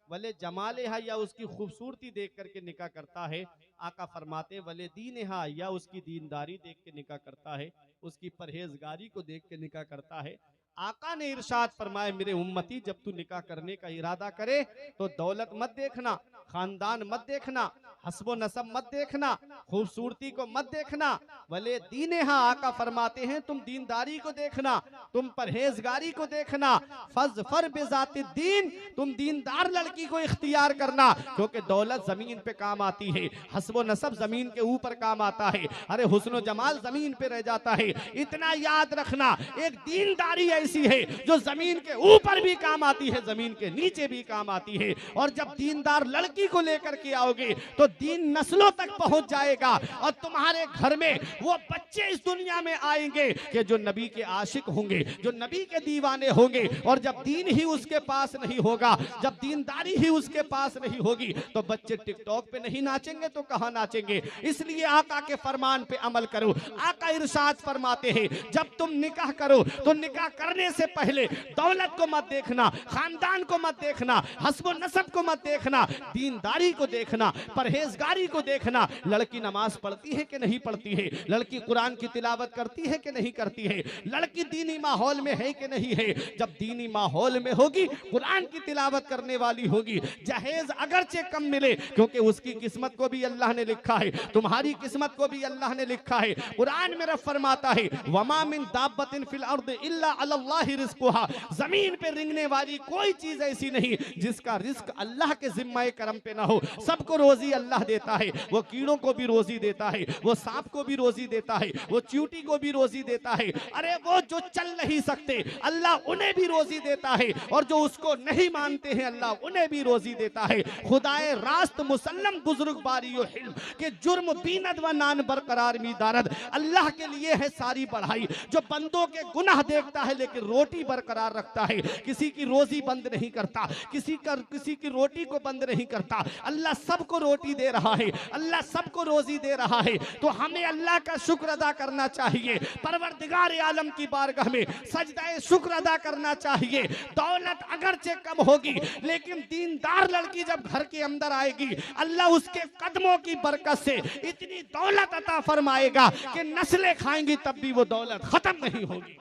[SPEAKER 1] वले जमालिहा, या उसकी खूबसूरती देख करके निकाह करता है। आका फरमाते वले दीनिहा, या उसकी दीनदारी देख के निकाह करता है, उसकी परहेजगारी को देख के निकाह करता है। आका ने इरशाद फरमाया, मेरे उम्मती जब तू निकाह करने का इरादा करे तो दौलत मत देखना, खानदान मत देखना, हस्बो नसब मत देखना, खूबसूरती को मत देखना, वले दीने हाँ आका फरमाते हैं तुम दीनदारी को देखना, तुम परहेजगारी को देखना। फज़फर बिज़ाति दीन, तुम दीनदार लड़की को इख्तियार करना, क्योंकि दौलत जमीन पे काम आती है, हस्बो नसब जमीन के ऊपर काम आता है, अरे हुस्न जमाल जमीन पे रह जाता है। इतना याद रखना, एक दीनदारी ऐसी है जो जमीन के ऊपर भी काम आती है, जमीन के नीचे भी काम आती है। और जब दीनदार लड़की को लेकर के आओगे तो दीन नस्लों तक पहुंच जाएगा और तुम्हारे घर में वो बच्चे इस दुनिया में आएंगे कि जो नबी के आशिक होंगे, जो नबी के दीवाने होंगे। और जब दीन ही उसके पास नहीं होगा, जब दीनदारी ही उसके पास नहीं होगी, तो बच्चे टिकटॉक पे नहीं नाचेंगे तो कहां नाचेंगे। इसलिए आका के फरमान पे अमल करो। आका इरशाद फरमाते हैं जब तुम निकाह करो तो निकाह करने से पहले दौलत को मत देखना, खानदान को मत देखना, हस्ब नसब को मत देखना, दीनदारी को देखना, परहेजगारी को देखना। लड़की नमाज पढ़ती है कि नहीं पढ़ती है, लड़की कुरान की तिलावत करती है कि नहीं करती है, लड़की दीनी माहौल में है कि नहीं है। जब दीनी माहौल में होगी, कुरान की तिलावत करने वाली होगी, जहेज अगरचे कम मिले, क्योंकि उसकी किस्मत को भी अल्लाह ने लिखा है, तुम्हारी किस्मत को भी अल्लाह ने लिखा है। कुरान में रब फरमाता है वमा मिन दाब्बतिन फिल अर्द इल्ला अलल्लाहि रिज़्कुहा, जमीन पे रिंगने वाली कोई चीज ऐसी नहीं जिसका रिस्क अल्लाह के जिम्मे करम पे ना हो। सबको रोजी अल्लाह देता है, वो कीड़ों को भी रोजी देता है, वो सांप को भी रोजी देता है, वो चींटी को भी रोजी देता है। अरे वो जो चल नहीं सकते अल्लाह उन्हें भी रोजी देता है, और जो उसको नहीं मानते हैं अल्लाह उन्हें भी रोजी देता है। खुदाए रास्त मुसल्लम बुजुर्ग बारियो हिल्म के जुर्म बीनद व नान बरकरार मीदारद, अल्लाह के लिए है सारी बढ़ाई। जो बंदों के गुनाह देखता है लेकिन रोटी बरकरार रखता है, किसी की रोजी बंद नहीं करता, किसी की रोटी को बंद नहीं करता। अल्लाह सबको रोटी दे रहा है, अल्लाह सबको रोजी दे रहा है, तो हमें अल्लाह का शुक्र अदा करना चाहिए। परवरदिगार आलम की बारगाह में सजदाए शुक्र अदा करना चाहिए। दौलत अगरचे कम होगी लेकिन दीनदार लड़की जब घर के अंदर आएगी, अल्लाह उसके कदमों की बरकत से इतनी दौलत अता फरमाएगा कि नस्लें खाएंगी तब भी वो दौलत खत्म नहीं होगी।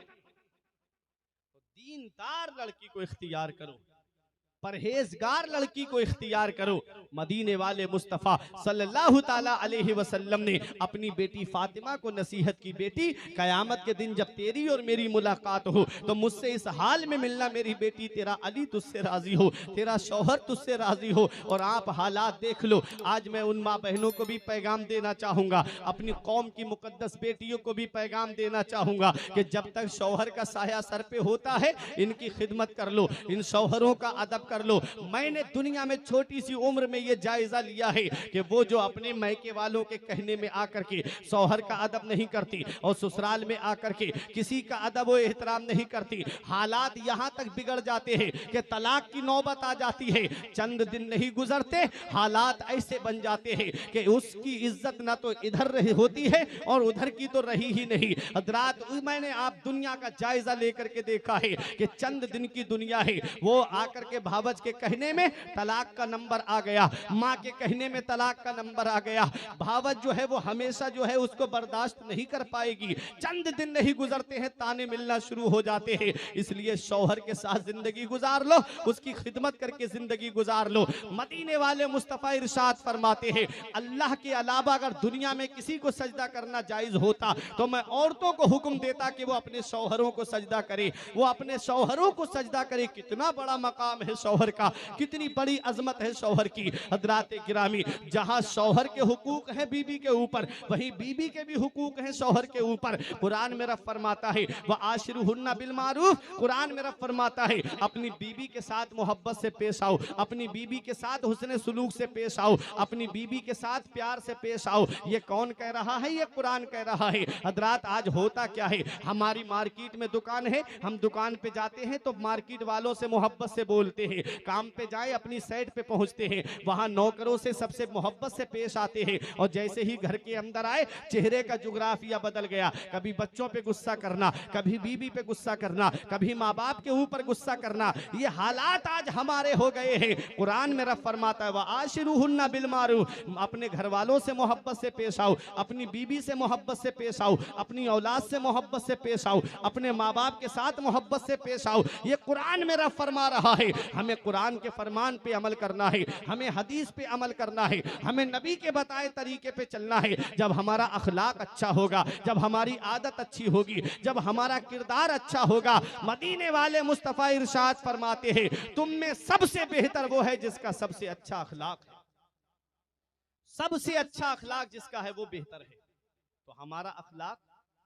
[SPEAKER 1] दीनदार लड़की को इख्तियार करो, परहेजगार लड़की को इख्तियार करो। मदीने वाले मुस्तफ़ा सल्लल्लाहु ताला अलैहि वसल्लम ने अपनी बेटी फातिमा को नसीहत की, बेटी कयामत के दिन जब तेरी और मेरी मुलाकात हो तो मुझसे इस हाल में मिलना, मेरी बेटी तेरा अली तुझसे राजी हो, तेरा शौहर तुझसे राजी हो। और आप हालात देख लो। आज मैं उन माँ बहनों को भी पैगाम देना चाहूँगा, अपनी कौम की मुकद्दस बेटियों को भी पैगाम देना चाहूँगा कि जब तक शौहर का साया सर पे होता है इनकी खिदमत कर लो, इन शौहरों का अदब कर लो। मैंने दुनिया में छोटी सी उम्र में ये जायजा लिया है कि वो जो अपने मैके वालों के कहने में आकर के शौहर का अदब नहीं करती और ससुराल में आकर के किसी का अदब व एहतराम नहीं करती, हालात यहाँ तक बिगड़ जाते हैं कि तलाक की नौबत आ जाती है। चंद दिन नहीं गुजरते हालात ऐसे बन जाते हैं कि उसकी इज्जत ना तो इधर होती है और उधर की तो रही ही नहीं। हजरात, मैंने आप दुनिया का जायजा लेकर के देखा है कि चंद दिन की दुनिया है, वो आकर के भावज के कहने में तलाक का नंबर आ गया, माँ के कहने में तलाक का नंबर आ गया। भावज जो है वो हमेशा जो है उसको बर्दाश्त नहीं कर पाएगी। चंद दिन नहीं गुजरते हैं ताने मिलना शुरू हो जाते हैं। इसलिए शौहर के साथ जिंदगी गुजार लो, उसकी खिदमत करके जिंदगी गुजार लो। मदीने वाले मुस्तफा इरशाद फरमाते हैं अल्लाह के अलावा अगर दुनिया में किसी को सजदा करना जायज होता तो मैं औरतों को हुक्म देता कि वो अपने शौहरों को सजदा करे, वो अपने शौहरों को सजदा करे। कितना बड़ा मकाम है शौहर का, कितनी बड़ी अजमत है शौहर की। हजरात गिरामी, जहां शौहर के हुकूक हैं बीबी के ऊपर, वहीं बीबी के भी हुकूक हैं शौहर के ऊपर। कुरान में रब फरमाता है व आशिरुहुन्ना बिल मारूफ, कुरान में रब फरमाता है अपनी बीबी के साथ मोहब्बत से पेश आओ, अपनी बीबी के साथ हुस्न सुलूक से पेश आओ, अपनी बीबी के साथ प्यार से पेश आओ। ये कौन कह रहा है? ये कुरान कह रहा है। हजरात, आज होता क्या है, हमारी मार्केट में दुकान है, हम दुकान पे जाते हैं तो मार्केट वालों से मोहब्बत से बोलते हैं, हैं, काम पे जाए अपनी साइड पे पहुंचते हैं, वहां नौकरों से सबसे मोहब्बत से पेश आते हैं, और जैसे ही घर के अंदर आए चेहरे का जुग्राफिया बदल गया, कभी बच्चों पे गुस्सा करना, कभी बीवी पे गुस्सा करना, कभी माँ बाप के ऊपर गुस्सा करना, ये हालात आज हमारे हो गए हैं। कुरान में रब फरमाता है व आशिरुहुन्ना बिल मारूफ, अपने घर वालों से मोहब्बत से पेश आओ, अपनी बीबी से मोहब्बत से पेश आओ, अपनी औलाद से मोहब्बत से पेश आओ, अपने माँ बाप के साथ मोहब्बत से पेश आओ। ये कुरान में रब फरमा रहा है। हमें कुरान के फरमान पे अमल करना है, हमें हदीस पे अमल करना है, हमें नबी के बताए तरीके पे चलना है। जब हमारा अखलाक अच्छा होगा, जब हमारी आदत अच्छी होगी, जब हमारा किरदार अच्छा होगा, मदीने वाले मुस्तफा इरशाद फरमाते हैं तुम में सबसे बेहतर वो है जिसका सबसे अच्छा अखलाक है। सबसे अच्छा अखलाक जिसका है वो बेहतर है। तो हमारा अखलाक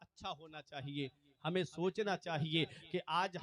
[SPEAKER 1] अच्छा होना चाहिए। हमें सोचना चाहिए कि आज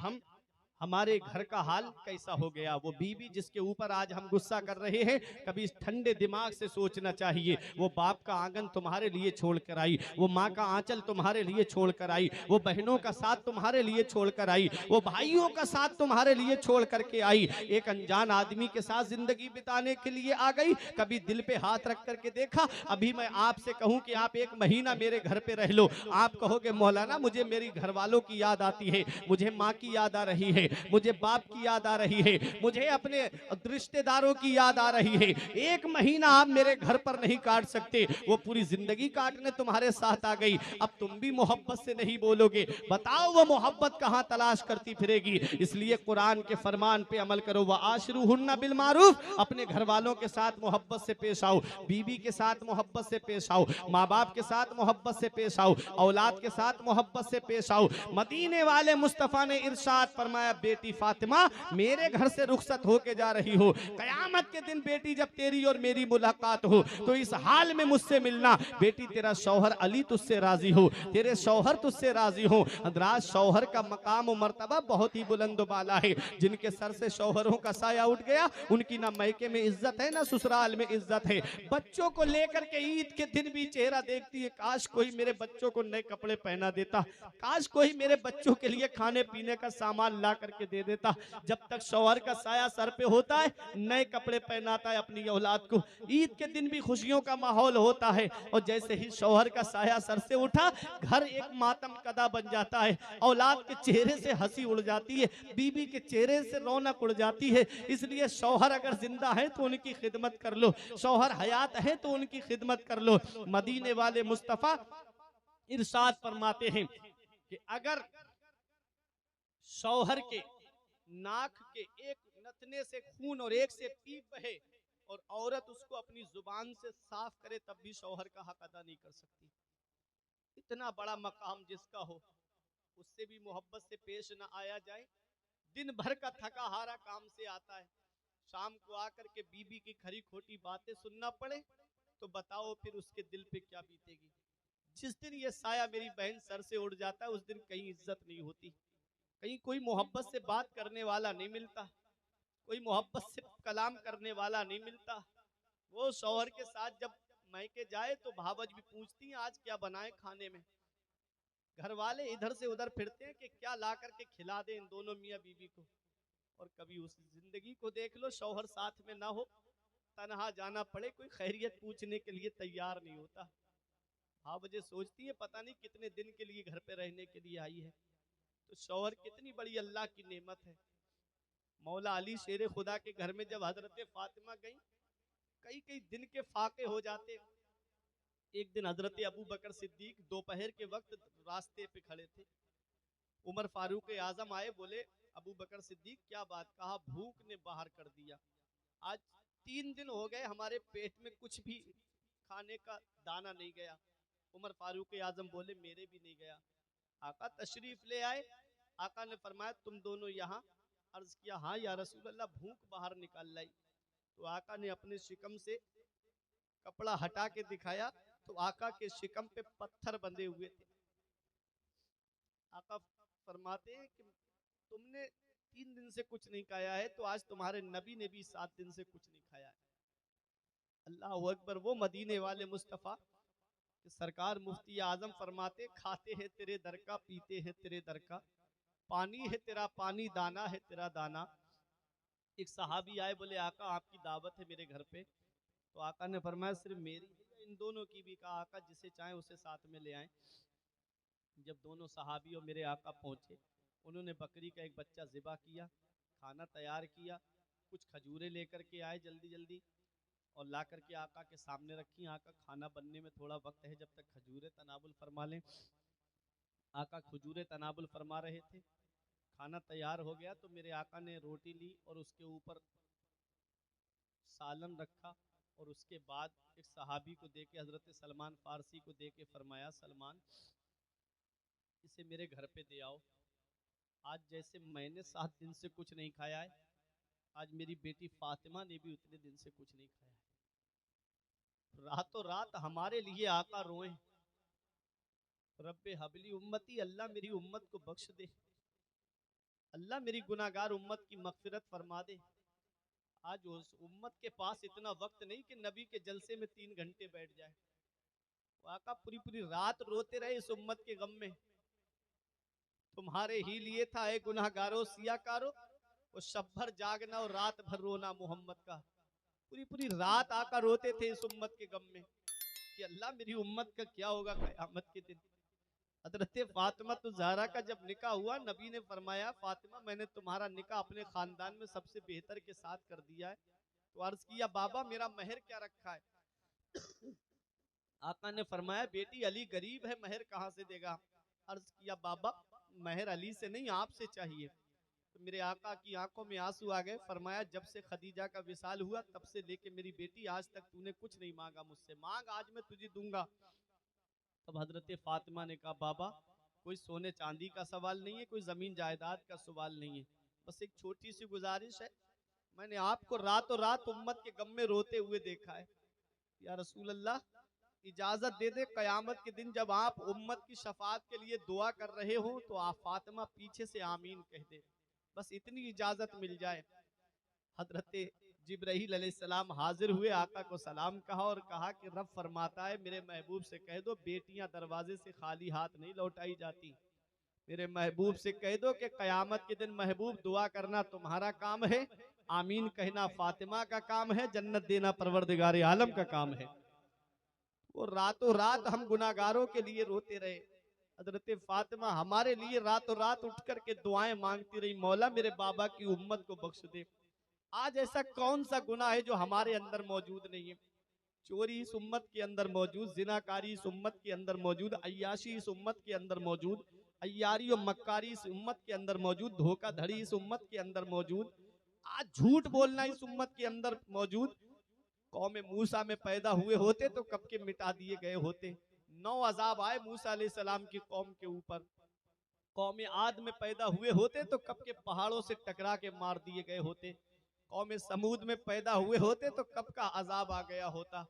[SPEAKER 1] हमारे घर का हाल कैसा हो गया। वो बीवी जिसके ऊपर आज हम गुस्सा कर रहे हैं, कभी इस ठंडे दिमाग से सोचना चाहिए, वो बाप का आंगन तुम्हारे लिए छोड़ कर आई, वो माँ का आंचल तुम्हारे लिए छोड़ कर आई, वो बहनों का साथ तुम्हारे लिए छोड़ कर आई, वो भाइयों का साथ तुम्हारे लिए छोड़ करके आई, एक अनजान आदमी के साथ जिंदगी बिताने के लिए आ गई। कभी दिल पे हाथ रख करके देखा? अभी मैं आपसे कहूं कि आप एक महीना मेरे घर पे रह लो, आप कहोगे मौलाना मुझे मेरी घर वालों की याद आती है, मुझे माँ की याद आ रही है, मुझे बाप की याद आ रही है, मुझे अपने रिश्तेदारों की याद आ रही है। एक महीना आप मेरे घर पर नहीं काट सकते, वो पूरी जिंदगी काटने तुम्हारे साथ आ गई। अब तुम भी मोहब्बत से नहीं बोलोगे, बताओ वो मोहब्बत कहां तलाश करती फिरेगी। इसलिए कुरान के फरमान पे अमल करो, व आशिरुहुन्ना बिल मारूफ, अपने घर वालों के साथ मोहब्बत से पेश आओ, बीबी के साथ मोहब्बत से पेश आओ, माँ बाप के साथ मोहब्बत से पेश आओ, औलाद के साथ मोहब्बत से पेश आओ। मदीने वाले मुस्तफा ने इरशाद फरमाया बेटी फातिमा मेरे घर से रुखसत होके जा रही हो, कयामत के दिन बेटी जब तेरी और मेरी मुलाकात हो तो इस हाल में मुझसे मिलना, बेटी तेरा शौहर अली तुझसे राजी हो, तेरे शौहर तुझसे राजी हो। हजरात शौहर का मकाम और मर्तबा बहुत ही बुलंद बाला है। जिनके सर से शौहरों का साया उठ गया उनकी ना मैके में इज्जत है ना ससुराल में इज्जत है। बच्चों को लेकर के ईद के दिन भी चेहरा देखती है, काश कोई मेरे बच्चों को नए कपड़े पहना देता, काश कोई मेरे बच्चों के लिए खाने पीने का सामान ला करके दे देता। जब तक शौहर का साया सर पे होता है नए कपड़े पहनाता है अपनी औलाद को, ईद के दिन भी खुशियों का माहौल होता है। और जैसे ही शौहर का साया सर से उठा घर एक मातम कदा बन जाता है, औलाद के चेहरे से हंसी उड़ जाती है, बीबी के चेहरे से रौनक उड़ जाती है। इसलिए शौहर अगर जिंदा है तो उनकी खिदमत कर लो, शौहर हयात है तो उनकी खिदमत कर लो। मदीने वाले मुस्तफा इरशाद फरमाते हैं कि अगर शौहर के नाक के एक नथने से खून और एक से पीप बहे और औरत उसको अपनी जुबान से साफ करे तब भी शौहर का हक अदा नहीं कर सकती। इतना बड़ा मकाम जिसका हो उससे भी मोहब्बत से पेश न आया जाए। दिन भर का थका हारा काम से आता है, शाम को आकर के बीबी की खरी खोटी बातें सुनना पड़े तो बताओ फिर उसके दिल पे क्या बीतेगी। जिस दिन ये साया मेरी बहन सर से उड़ जाता है उस दिन कहीं इज्जत नहीं होती, कहीं कोई मोहब्बत से बात करने वाला नहीं मिलता, कोई मोहब्बत से कलाम करने वाला नहीं मिलता। वो शौहर के साथ जब मैके जाए तो भावज भी पूछती हैं आज क्या बनाए खाने में। घर वाले इधर से उधर फिरते हैं कि क्या ला करके खिला दे इन दोनों मियाँ बीवी को। और कभी उस जिंदगी को देख लो शौहर साथ में ना हो, तनहा जाना पड़े, कोई खैरियत पूछने के लिए तैयार नहीं होता। भावजें सोचती है पता नहीं कितने दिन के लिए घर पे रहने के लिए आई है। तो शौहर कितनी बड़ी अल्लाह की नेमत है। मौला अली शेर खुदा के घर में जब हजरत फातिमा गई कई कई दिन के फाके हो जाते। एक दिन हजरत अबू बकर सिद्दीक दोपहर के वक्त रास्ते पे खड़े थे, उमर फारूक आजम आए, बोले अबू बकर सिद्दीक क्या बात, कहा भूख ने बाहर कर दिया, आज 3 दिन हो गए हमारे पेट में कुछ भी खाने का दाना नहीं गया। उमर फारूक आजम बोले मेरे भी नहीं गया। आका तशरीफ ले आए, आका ने फरमाया तुम दोनों यहाँ। अर्ज किया हाँ या रसूल अल्लाह, भूख बाहर निकाल लाई। तो आका ने अपने शिकम से कपड़ा हटा के दिखाया तो आका के शिकम पे पत्थर बंधे हुए थे। आका फरमाते हैं कि तुमने 3 दिन से कुछ नहीं खाया है तो आज तुम्हारे नबी ने भी 7 दिन से कुछ नहीं खाया है। अल्लाह अकबर। वो मदीने वाले मुस्तफ़ा कि सरकार मुफ्ती आजम फरमाते खाते हैं तेरे दर का, पीते हैं तेरे दर का, पानी है तेरा पानी, दाना है तेरा दाना, एक सहाबी आए, बोले आका आपकी दावत है मेरे घर पे। तो आका ने फरमाया सिर्फ मेरी है या इन दोनों की भी? कहा आका जिसे चाहे उसे साथ में ले आए। जब दोनों सहाबी और मेरे आका पहुंचे, उन्होंने बकरी का एक बच्चा ज़िबा किया, खाना तैयार किया, कुछ खजूरें लेकर के आए जल्दी जल्दी और ला करके आका के सामने रखी। आका खाना बनने में थोड़ा वक्त है, जब तक खजूरें तनावुल फरमा लें। आका खजूरें तनावुल फरमा रहे थे, खाना तैयार हो गया तो मेरे आका ने रोटी ली और उसके ऊपर सालन रखा और उसके बाद एक सहाबी को देके, हजरत सलमान फारसी को देके फरमाया, सलमान इसे मेरे घर पे दे आओ। आज जैसे मैंने 7 दिन से कुछ नहीं खाया है, आज मेरी बेटी फातिमा ने भी उतने दिन से कुछ नहीं खाया है। रातों रात हमारे लिए आका रोए, रब्बे हबली उम्मती, अल्लाह मेरी उम्मत को बख्श दे, अल्लाह मेरी गुनाहगार उम्मत की मगफिरत फरमा दे। आज उस उम्मत के पास इतना वक्त नहीं कि नबी के जलसे में 3 घंटे बैठ जाए। वो आका पूरी पूरी रात रोते रहे इस उम्मत के गम में। तुम्हारे ही लिए था ए गुनाहगारो सियाकारो, वो शब भर जागना और रात भर रोना मोहम्मद का। पूरी पूरी रात आका रोते थे इस उम्मत के गम में कि अल्लाह मेरी उम्मत का क्या होगा क़यामत के दिन। हजरत फातिमा तो ज़हरा का जब निकाह हुआ, नबी ने फरमाया फातिमा मैंने तुम्हारा निकाह अपने खानदान में सबसे बेहतर के साथ कर दिया है। तो अर्ज किया बाबा मेरा महर क्या रखा है? आका ने फरमाया बेटी अली गरीब है, महर कहाँ से देगा? अर्ज किया बाबा महर अली से नहीं आपसे चाहिए। तो मेरे आका की आंखों में आंसू आ गए। फरमाया जब से खदीजा का विसाल हुआ तब से लेके मेरी बेटी आज तक तूने कुछ नहीं मांगा मुझसे, मांग आज मैं तुझे दूंगा। तब हजरत फातिमा ने कहा बाबा कोई सोने चांदी का सवाल नहीं है, कोई जमीन जायदाद का सवाल नहीं है, बस एक छोटी सी गुजारिश है। मैंने आपको रातों रात उम्मत के गम में रोते हुए देखा है, या रसूल अल्लाह इजाजत दे दे कयामत के दिन जब आप उम्मत की शफात के लिए दुआ कर रहे हो तो आप फातिमा पीछे से आमीन कह दे, बस इतनी इजाजत मिल जाए। हजरत जिब्राहील अलैहिस्सलाम हाजिर हुए, आका को सलाम कहा और कहा कि रब फरमाता है मेरे महबूब से कह दो बेटियां दरवाजे से खाली हाथ नहीं लौटाई जाती। मेरे महबूब से कह दो कि कयामत के दिन महबूब दुआ करना तुम्हारा काम है, आमीन कहना फातिमा का काम है, जन्नत देना परवरदिगार आलम का काम है। वो रातों रात हम गुनाहगारों के लिए रोते रहे। हजरत फातिमा हमारे लिए रातों रात उठ करके दुआएं मांगती रही, मौला मेरे बाबा की उम्मत को बख्श दे। आज ऐसा कौन सा गुनाह है जो हमारे अंदर मौजूद नहीं है? चोरी इस उम्मत के अंदर मौजूद, जिनाकारी इस उम्मत के अंदर मौजूद, अय्याशी इस उम्मत के अंदर मौजूद, अय्यारी और मक्कारी इस उम्मत के अंदर मौजूद, धोखाधड़ी इस उम्मत के अंदर मौजूद, आज झूठ बोलना इस उम्मत के अंदर मौजूद। कौम मूसा में पैदा हुए होते तो कब के मिटा दिए गए होते। 9 अजाब आए मूसा अलैहिस्सलाम की कौम के ऊपर। कौम आद में पैदा हुए होते तो कब के पहाड़ों से टकरा के मार दिए गए होते। कौम समूद में पैदा हुए होते तो कब का अजाब आ गया होता।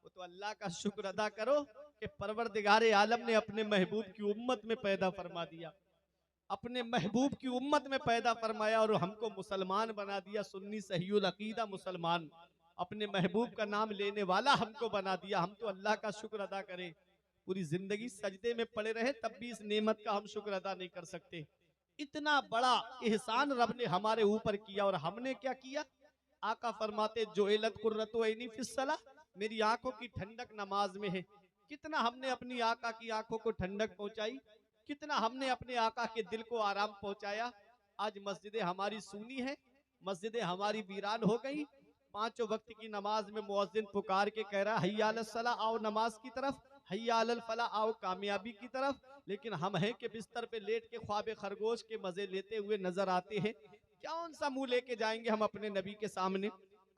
[SPEAKER 1] वो तो अल्लाह का शुक्र अदा करो कि परवरदिगार आलम ने अपने महबूब की उम्मत में पैदा फरमा दिया, अपने महबूब की उम्मत में पैदा फरमाया और हमको मुसलमान बना दिया, सुन्नी सहीउल अकीदा मुसलमान, अपने महबूब का नाम लेने वाला हमको बना दिया। हम तो अल्लाह का शुक्र अदा करें, पूरी जिंदगी सजदे में पड़े रहे तब भी इस नेमत का हम शुक्र अदा नहीं कर सकते। इतना बड़ा एहसान रब ने हमारे ऊपर किया और हमने क्या किया? आका फरमाते जो एलत कुर्रतु ऐनी फिस्सला, मेरी आंखों की ठंडक नमाज में है। कितना हमने अपनी आका की आंखों को ठंडक पहुंचाई, कितना हमने अपने आका के दिल को आराम पहुंचाया। आज मस्जिदें हमारी सूनी है, मस्जिदें हमारी वीरान हो गई। 5 वक्त की नमाज में मुअज्जिन पुकार के कह रहा हय्या अलस सला, आओ नमाज की तरफ, हय्या अलल फला, आओ कामयाबी की तरफ। लेकिन हम हैं कि बिस्तर पे लेट के ख्वाब खरगोश के मजे लेते हुए नजर आते हैं। कौन सा मुंह लेके जाएंगे हम अपने नबी के सामने,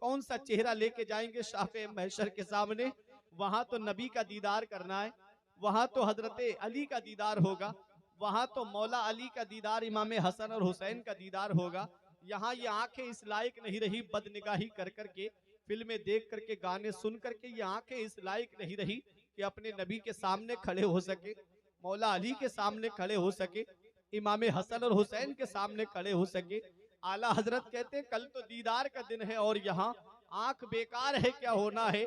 [SPEAKER 1] कौन सा चेहरा लेके जाएंगे शाफ़े महशर के सामने? वहां तो नबी का दीदार करना है, वहां तो हजरत अली का दीदार होगा, वहां तो मौला अली का दीदार, इमाम हसन और हुसैन का दीदार होगा। यहाँ ये आंखें इस लायक नहीं रही बदनिगाही कर करके, फिल्में देख करके, गाने सुन करके, ये आंखें इस लायक नहीं रही कि अपने नबी के सामने खड़े हो सके, मौला अली के सामने खड़े हो सके, इमाम हसन और हुसैन के सामने खड़े हो सके। आला हजरत कहते कल तो दीदार का दिन है और यहाँ आंख बेकार है क्या होना है।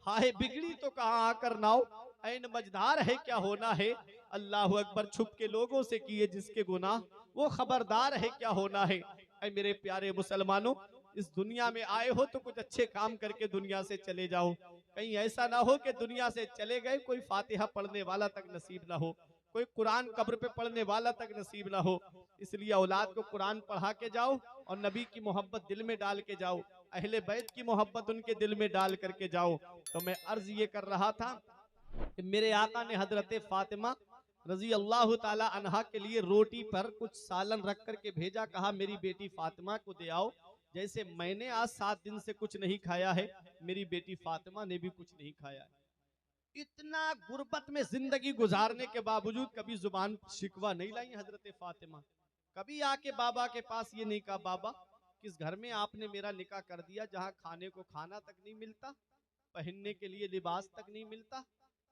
[SPEAKER 1] हाय बिगड़ी तो कहाँ आकर नाव, ऐन मझधार है क्या होना है। अल्लाह अकबर छुप के लोगों से किए जिसके गुनाह, वो खबरदार है क्या होना है। ऐ मेरे प्यारे मुसलमानों, इस दुनिया में आए हो तो कुछ अच्छे काम करके दुनिया से चले जाओ। कहीं ऐसा ना हो कि दुनिया से चले गए कोई फातिहा पढ़ने वाला तक नसीब ना हो, कोई कुरान कब्र पे पढ़ने वाला तक नसीब ना हो। इसलिए औलाद को कुरान पढ़ा के जाओ और नबी की मोहब्बत दिल में डाल के जाओ, अहले बैत की मोहब्बत उनके दिल में डाल करके जाओ। तो मैं अर्ज ये कर रहा था कि मेरे आका ने हजरत फातिमा रजी अल्लाह ताला अन्हा के लिए रोटी पर कुछ सालन रख करके भेजा, कहा मेरी बेटी फातिमा को दे आओ। जैसे मैंने आज 7 दिन से कुछ नहीं खाया है, मेरी बेटी फातिमा ने भी कुछ नहीं खाया है। इतना गुर्बत में जिंदगी गुजारने के बावजूद कभी जुबान शिकवा नहीं लाई हजरत फातिमा। कभी आके बाबा के पास ये नहीं कहा बाबा किस घर में आपने मेरा निकाह कर दिया जहां खाने को खाना तक नहीं मिलता, पहनने के लिए लिबास तक नहीं मिलता।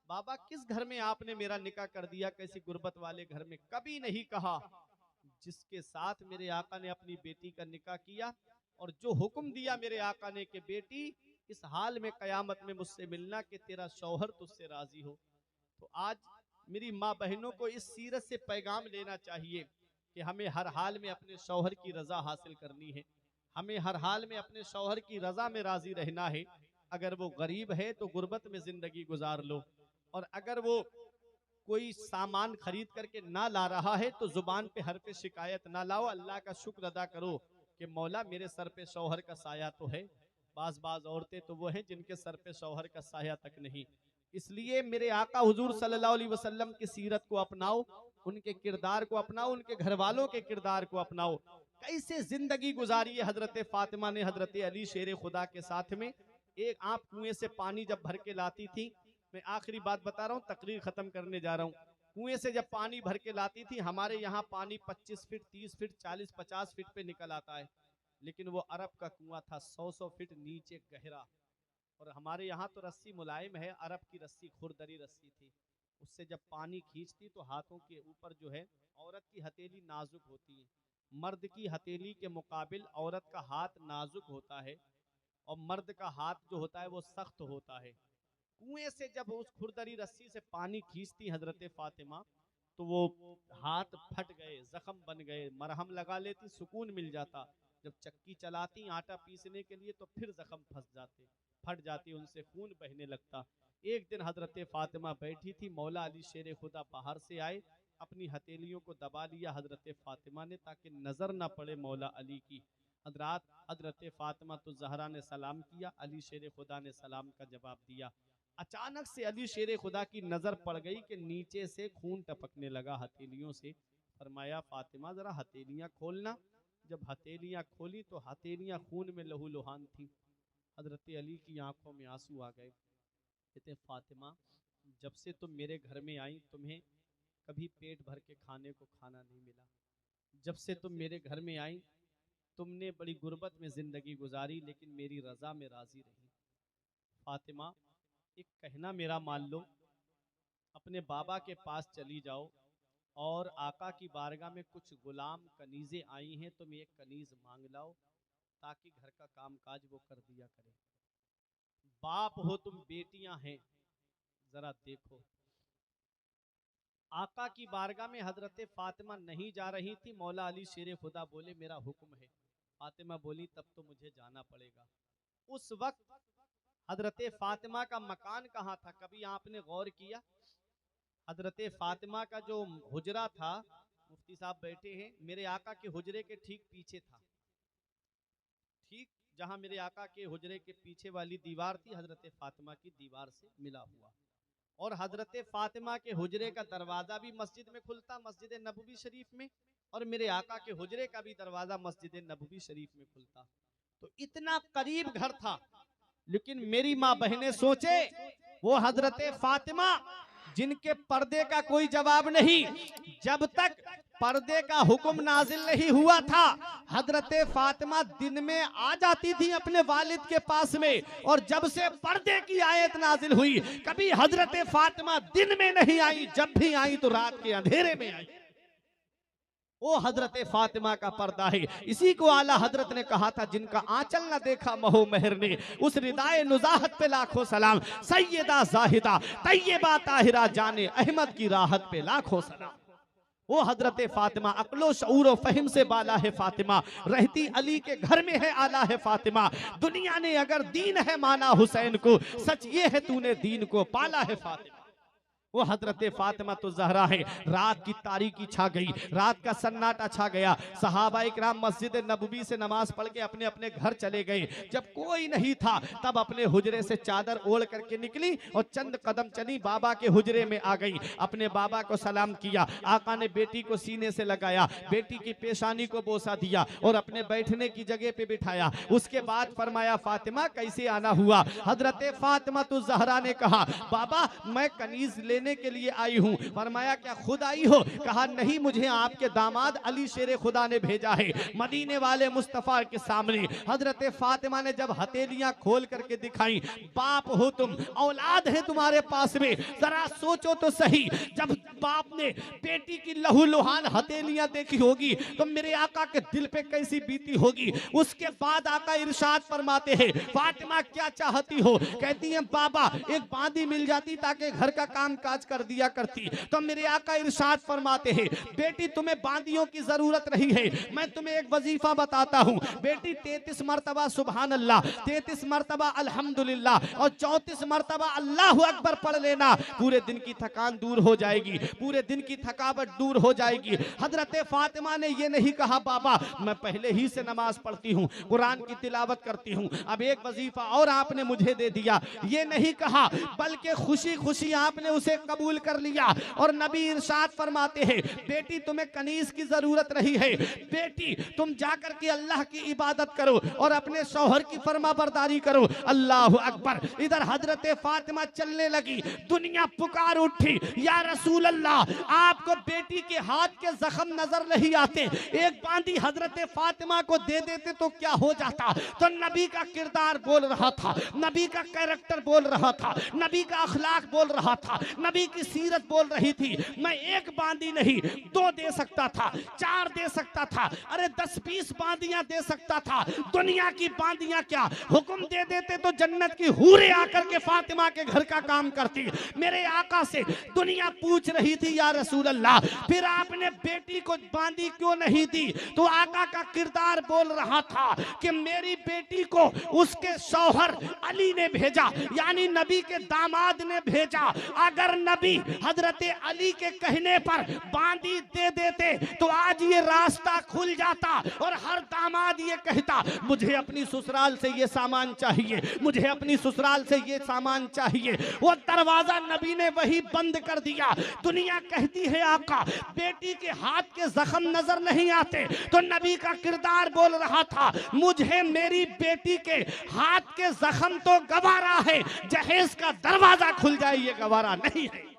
[SPEAKER 1] बाबा किस घर में आपने मेरा निकाह कर दिया, कैसी गुर्बत वाले घर में, कभी नहीं कहा। जिसके साथ मेरे आका ने अपनी बेटी का निकाह किया और जो हुक्म दिया मेरे आका ने कि बेटी इस हाल में कयामत में मुझसे मिलना कि तेरा शौहर तुझसे राजी हो। तो आज मेरी माँ बहनों को इस सीरत से पैगाम लेना चाहिए कि हमें हर हाल में अपने शौहर की रजा हासिल करनी है, हमें हर हाल में अपने शौहर की रजा में राजी रहना है। अगर वो गरीब है तो गुर्बत में जिंदगी गुजार लो, और अगर वो कोई सामान खरीद करके ना ला रहा है तो जुबान पे हर पे शिकायत ना लाओ, अल्लाह का शुक्र अदा करो कि मौला मेरे सर पे शौहर का साया तो है। बाज औरतें तो वो हैं जिनके सर पे शौहर का साया तक नहीं। इसलिए मेरे आका हुजूर सल्लल्लाहु अलैहि वसल्लम की सीरत को अपनाओ, उनके किरदार को अपनाओ, उनके घर वालों के किरदार को अपनाओ। कैसे जिंदगी गुजारी है हजरत फातिमा ने हजरत अली शेर खुदा के साथ में। एक आप कुएं से पानी जब भर के लाती थी, मैं आखिरी बात बता रहा हूँ, तकरीर खत्म करने जा रहा हूँ। कुएं से जब पानी भर के लाती थी, हमारे यहाँ पानी 25 फीट 30 फीट 40-50 फीट पे निकल आता है, लेकिन वो अरब का कुआं था 100 फीट नीचे गहरा। और हमारे यहाँ तो रस्सी मुलायम है, अरब की रस्सी खुरदरी रस्सी थी, उससे जब पानी खींचती तो हाथों के ऊपर जो है, औरत की हथेली नाजुक होती है, मर्द की हथेली के मुकाबिल औरत का हाथ नाजुक होता है और मर्द का हाथ जो होता है वो सख्त होता है। कुएं से जब उस खुरदरी रस्सी से पानी खींचती हजरत फातिमा तो वो हाथ फट गए, जख्म बन गए, मरहम लगा लेती, सुकून मिल जाता। जब चक्की चलाती आटा पीसने के लिए तो फिर जख्म फंस जाते, फट जाती, उनसे खून बहने लगता। एक दिन हजरत फातिमा बैठी थी, मौला अली शेर खुदा बाहर से आए, अपनी हथेलियों को दबा लिया हजरत फातिमा ने ताकि नजर ना पड़े मौला अली की। हजरत फातिमा तो जहरा ने सलाम किया, अली शेर खुदा ने सलाम का जवाब दिया। अचानक से अली शेर खुदा की नजर पड़ गई कि नीचे से खून टपकने लगा हथेलियों से। फरमाया फातिमा जरा हथेलियां खोलना। जब हथेलियां खोली तो हथेलियां खून में लहू लुहान थी। हजरत अली की आंखों में आंसू आ गए। कहते फातिमा जब से तुम मेरे घर में आई तुम्हें कभी पेट भर के खाने को खाना नहीं मिला। जब से तुम मेरे घर में आई तुमने बड़ी गुर्बत में जिंदगी गुजारी, लेकिन मेरी रजा में राजी रही। फातिमा एक कहना मेरा मान लो, अपने बाबा के पास चली जाओ और आका की बारगाह में कुछ गुलाम कनीज़ें आई हैं, तुम एक कनीज़ मांग लाओ ताकि घर का कामकाज वो कर दिया करे। बाप हो तुम, बेटियां हैं, जरा देखो। आका की बारगाह में हजरत फातिमा नहीं जा रही थी, मौला अली शेर खुदा बोले मेरा हुक्म है। फातिमा बोली तब तो मुझे जाना पड़ेगा। उस वक्त हजरत फातिमा का मकान कहाँ था, कभी आपने गौर किया? हजरत फातिमा का जो हुजरा था, मुफ्ती साहब बैठे हैं, मेरे आका के हुजरे के ठीक पीछे था। ठीक जहां मेरे आका के हुजरे के पीछे वाली दीवार थी, हजरत फातिमा की दीवार से मिला हुआ। और हजरत फातिमा के हुजरे का दरवाजा भी मस्जिद में खुलता, मस्जिद नबवी शरीफ में, और मेरे आका के हुजरे का भी दरवाजा मस्जिद नबवी शरीफ में खुलता। तो इतना करीब घर था। लेकिन मेरी माँ बहनें सोचे, वो हजरत फातिमा जिनके पर्दे का कोई जवाब नहीं, जब तक पर्दे का हुक्म नाजिल नहीं हुआ था, हजरत फातिमा दिन में आ जाती थी अपने वालिद के पास में, और जब से पर्दे की आयत नाजिल हुई कभी हजरत फातिमा दिन में नहीं आई, जब भी आई तो रात के अंधेरे में आई। वो हजरत फातिमा का पर्दा है। इसी को आला हजरत ने कहा था, जिनका आंचल न देखा महो मेहर ने, उस रिदाए नुजाहत पे लाखों सलाम। सैयदा जाहिदा तैयबा ताहिरा जाने अहमद की राहत पे लाखों सलाम। वो हजरत फातिमा अक्लो शऊर और फहिम से बाला है फातिमा, रहती अली के घर में है आला है फातिमा। दुनिया ने अगर दीन है माना हुसैन को, सच ये है तूने दीन को पाला है फातिमा। वो हजरत फातिमा तो जहरा है। रात की तारीकी छा गई, रात का सन्नाटा छा गया। सहाबा इकराम मस्जिद नबवी से नमाज पढ़ के अपने अपने घर चले गए। जब कोई नहीं था तब अपने हुजरे से चादर ओढ़ करके निकली और चंद कदम चली, बाबा के हुजरे में आ गई। अपने बाबा को सलाम किया, आका ने बेटी को सीने से लगाया, बेटी की पेशानी को बोसा दिया और अपने बैठने की जगह पे बिठाया। उसके बाद फरमाया फातिमा कैसे आना हुआ? हजरत फातिमा तो जहरा ने कहा बाबा मैं कनीज लेने के लिए आई हूं। फरमाया क्या खुद आई हो? कहा नहीं, मुझे आपके दामाद अली शेरे खुदा ने भेजा है। मदीने वाले मुस्तफा के सामने हजरत फातिमा ने जब हथेलियां खोल करके दिखाई, बाप हो तुम, औलाद है तुम्हारे पास में, जरा सोचो तो सही, जब बाप ने बेटी की लहू लुहान हथेलियां देखी होगी तो मेरे आका के दिल पे कैसी बीती होगी। उसके बाद आका इरशाद फरमाते हैं फातिमा क्या चाहती हो? कहती है बाबा एक बांदी मिल जाती ताकि घर का काम काज कर दिया करती। तो मेरे आका इरशाद फरमाते हैं बेटी तुम्हें बांदियों की जरूरत नहीं है, मैं तुम्हें एक वजीफा बताता हूं। बेटी 33 मरतबा सुभान अल्लाह, 33 मरतबा अल्हम्दुलिल्लाह और 34 मरतबा अल्लाहु अकबर पढ़ लेना। पूरे दिन की थकान दूर हो जाएगी, पूरे दिन की थकावट दूर हो जाएगी। हजरत फातिमा ने यह नहीं कहा बाबा मैं पहले ही से नमाज पढ़ती हूँ, कुरान की तिलावत करती हूँ, अब एक वजीफा और आपने मुझे दे दिया, ये नहीं कहा, बल्कि खुशी खुशी आपने उसे कबूल कर लिया। और नबी इरशाद फरमाते हैं बेटी तुम्हें कनीज की जरूरत नहीं है, बेटी तुम जाकर के अल्लाह की इबादत करो और अपने शौहर की फरमाबरदारी करो। अल्लाह अकबर। इधर हजरत फातिमा चलने लगी, दुनिया पुकार उठी या रसूल अल्लाह आपको बेटी के हाथ के जख्म नजर नहीं आते, एक बांदी हजरत फातिमा को दे देते तो क्या हो जाता। तो नबी का किरदार बोल रहा था, नबी का कैरेक्टर बोल रहा था, नबी का अखलाक बोल रहा था, नबी की सीरत बोल रही थी। मैं एक बांदी नहीं 2 दे सकता था, 4 दे सकता था, अरे 10-20 बांदियां दे सकता था। दुनिया की बांदियां क्या हुक्म दे देते तो जन्नत की हूरें आकर के फातिमा के घर का काम करती। मेरे आका से दुनिया पूछ रही थी या रसूल अल्लाह फिर आपने बेटी को बांदी क्यों नहीं दी? तो आका का किरदार बोल रहा था कि मेरी बेटी को उसके शौहर अली ने भेजा, यानी नबी के दामाद ने भेजा। अगर नबी हजरत अली के कहने पर बांदी दे देते तो आज ये रास्ता खुल जाता और हर दामाद ये कहता मुझे अपनी ससुराल से ये सामान चाहिए, मुझे अपनी ससुराल से ये सामान चाहिए। वो दरवाजा नबी ने वही बंद कर दिया। दुनिया कहती है आका बेटी के हाथ के जख्म नजर नहीं आते, तो नबी का किरदार बोल रहा था मुझे मेरी बेटी के हाथ के जख्म तो गवारा है, जहेज का दरवाजा खुल जाए ये गवारा नहीं है।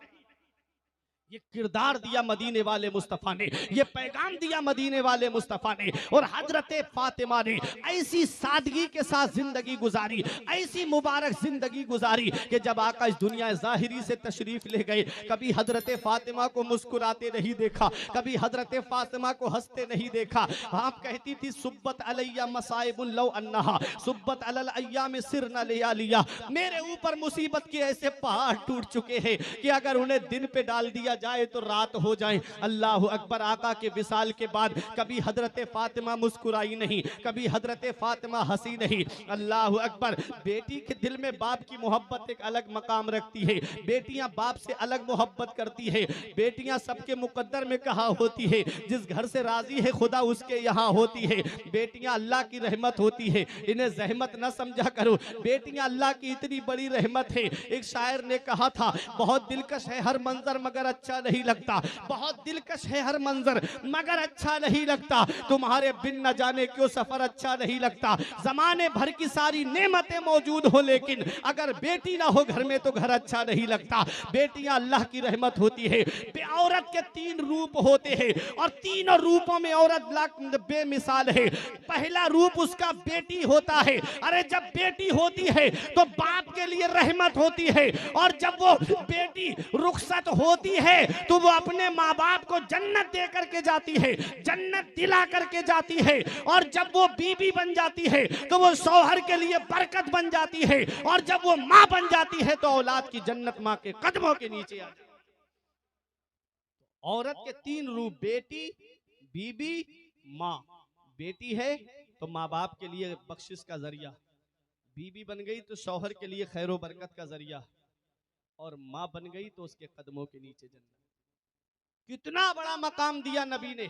[SPEAKER 1] ये किरदार दिया मदीने वाले मुस्तफा ने, ये पैगाम दिया मदीने वाले मुस्तफा ने। और हजरत फातिमा ने ऐसी सादगी के साथ जिंदगी गुजारी, ऐसी मुबारक जिंदगी गुजारी कि जब आका इस दुनिया ज़ाहिरी से तशरीफ ले गए, कभी हजरत फातिमा को मुस्कुराते नहीं देखा, कभी हजरत फातिमा को हंसते नहीं देखा। आप कहती थी सुब्बत अलैया मसाइबुन लौ अन्नहा सुब्बत अलल अय्याम सिरना लिया, मेरे ऊपर मुसीबत के ऐसे पहाड़ टूट चुके हैं कि अगर उन्हें दिन पे डाल दिया जाए तो रात हो जाए। अल्लाह अकबर। आका के विसाल के बाद कभी हजरत फातिमा मुस्कुराई नहीं, कभी हजरत फातिमा हंसी नहीं। अल्लाह अकबर। बेटी के दिल में बाप की मोहब्बत एक अलग मकाम रखती है, बेटियां बाप से अलग मोहब्बत करती है। बेटियां सबके मुकद्दर में कहा होती है, जिस घर से राजी है खुदा उसके यहाँ होती है। बेटियां अल्लाह की रहमत होती है, इन्हें जहमत न समझा करो। बेटियां अल्लाह की इतनी बड़ी रहमत है। एक शायर ने कहा था बहुत दिलकश है हर मंजर मगर अच्छा नहीं लगता, बहुत दिलकश है हर मंजर मगर अच्छा नहीं लगता, तुम्हारे बिन न जाने क्यों सफर अच्छा नहीं लगता। जमाने भर की सारी नेमतें मौजूद हो लेकिन अगर बेटी ना हो घर में तो घर अच्छा नहीं लगता। बेटियां अल्लाह की रहमत होती है। औरत के 3 रूप होते हैं और तीनों रूपों में औरत बेमिसाल है। पहला रूप उसका बेटी होता है। अरे जब बेटी होती है तो बाप के लिए रहमत होती है, और जब वो बेटी रुखसत होती है तो वो अपने माँ बाप को जन्नत दे करके जाती है, जन्नत दिला करके जाती है। और जब वो बीबी बन जाती है तो वो शौहर के लिए बरकत बन जाती है, और जब वो माँ बन जाती है तो औलाद की जन्नत माँ के कदमों के नीचे आ जाती है। औरत के तीन रूप, बेटी, बीबी, माँ। बेटी है तो माँ बाप के लिए बख्शिश का जरिया, बीबी बन गई तो शौहर के लिए खैरो बरकत का जरिया, और माँ बन गई तो उसके कदमों के नीचे जन्नत। कितना बड़ा मकाम दिया नबी ने,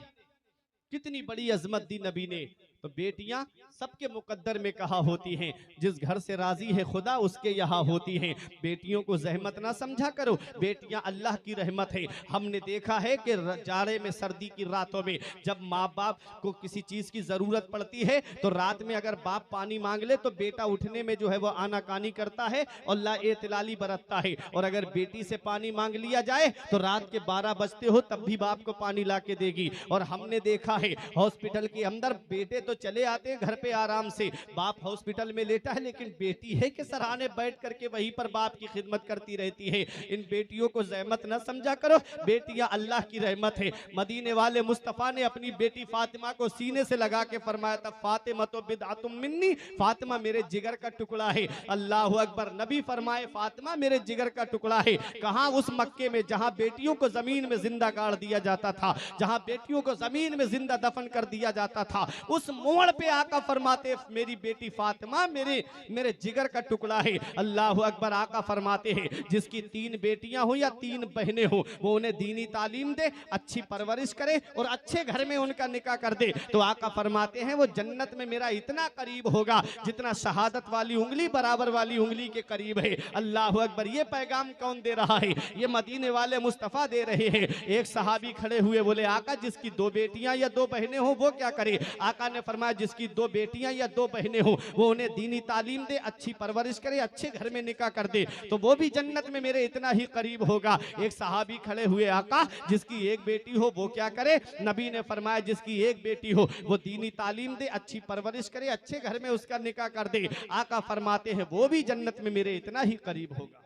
[SPEAKER 1] कितनी बड़ी अजमत दी नबी ने। तो बेटियां सबके मुकद्दर में कहा होती हैं, जिस घर से राजी है खुदा उसके यहाँ होती हैं। बेटियों को जहमत ना समझा करो, बेटियां अल्लाह की रहमत है। हमने देखा है कि जाड़े में, सर्दी की रातों में जब माँ बाप को किसी चीज की जरूरत पड़ती है तो रात में अगर बाप पानी मांग ले तो बेटा उठने में जो है वो आनाकानी करता है और ला एतलाली बरतता है, और अगर बेटी से पानी मांग लिया जाए तो रात के 12 बजते हो तब भी बाप को पानी ला के देगी। और हमने देखा है हॉस्पिटल के अंदर बेटे तो चले आते हैं घर पे आराम से, बाप हॉस्पिटल में लेटा है, लेकिन बेटी है कि सराहने बैठ करके वहीं पर बाप की खिदमत करती रहती है। इन बेटियों को जहमत न समझा करो, बेटियां अल्लाह की रहमत है। मदीने वाले मुस्तफा ने अपनी बेटी फातिमा को सीने से लगा के फरमाया था, फातिमा तो बिदअतुम मिन्नी, फातिमा मेरे जिगर का टुकड़ा है। अल्लाह अकबर। नबी फरमाए फातिमा मेरे जिगर का टुकड़ा है। कहां? उस मक्के में जहां बेटियों को जमीन में जिंदा गाड़ दिया जाता था, जहां बेटियों को जमीन में जिंदा दफन कर दिया जाता था, उस मोड़ पे आका फरमाते मेरी बेटी फातिमा मेरे मेरे जिगर का टुकड़ा है। अल्लाह अकबर। आका फरमाते हैं जिसकी 3 बेटियां हो या 3 बहनें हो, वो उन्हें दीनी तालीम दे, अच्छी परवरिश करे और अच्छे घर में उनका निकाह कर दे, तो आका फरमाते हैं वो जन्नत में मेरा इतना करीब होगा जितना शहादत वाली उंगली बराबर वाली उंगली के करीब है। अल्लाह अकबर। ये पैगाम कौन दे रहा है? ये मदीने वाले मुस्तफा दे रहे हैं। एक सहाबी खड़े हुए, बोले आका जिसकी 2 बेटियां या 2 बहनें हो वो क्या करे? आका ने फरमाया जिसकी 2 बेटियां या 2 बहनें हो वो उन्हें दीनी तालीम दे, अच्छी परवरिश करे, अच्छे घर में निकाह कर दे, तो वो भी जन्नत में मेरे इतना ही करीब होगा। एक सहाबी खड़े हुए, आका जिसकी 1 बेटी हो वो क्या करे? नबी ने फरमाया जिसकी 1 बेटी हो वो दीनी तालीम दे, अच्छी परवरिश करे, अच्छे घर में उसका निकाह कर दे। आका फरमाते हैं वो भी जन्नत में मेरे इतना ही करीब होगा।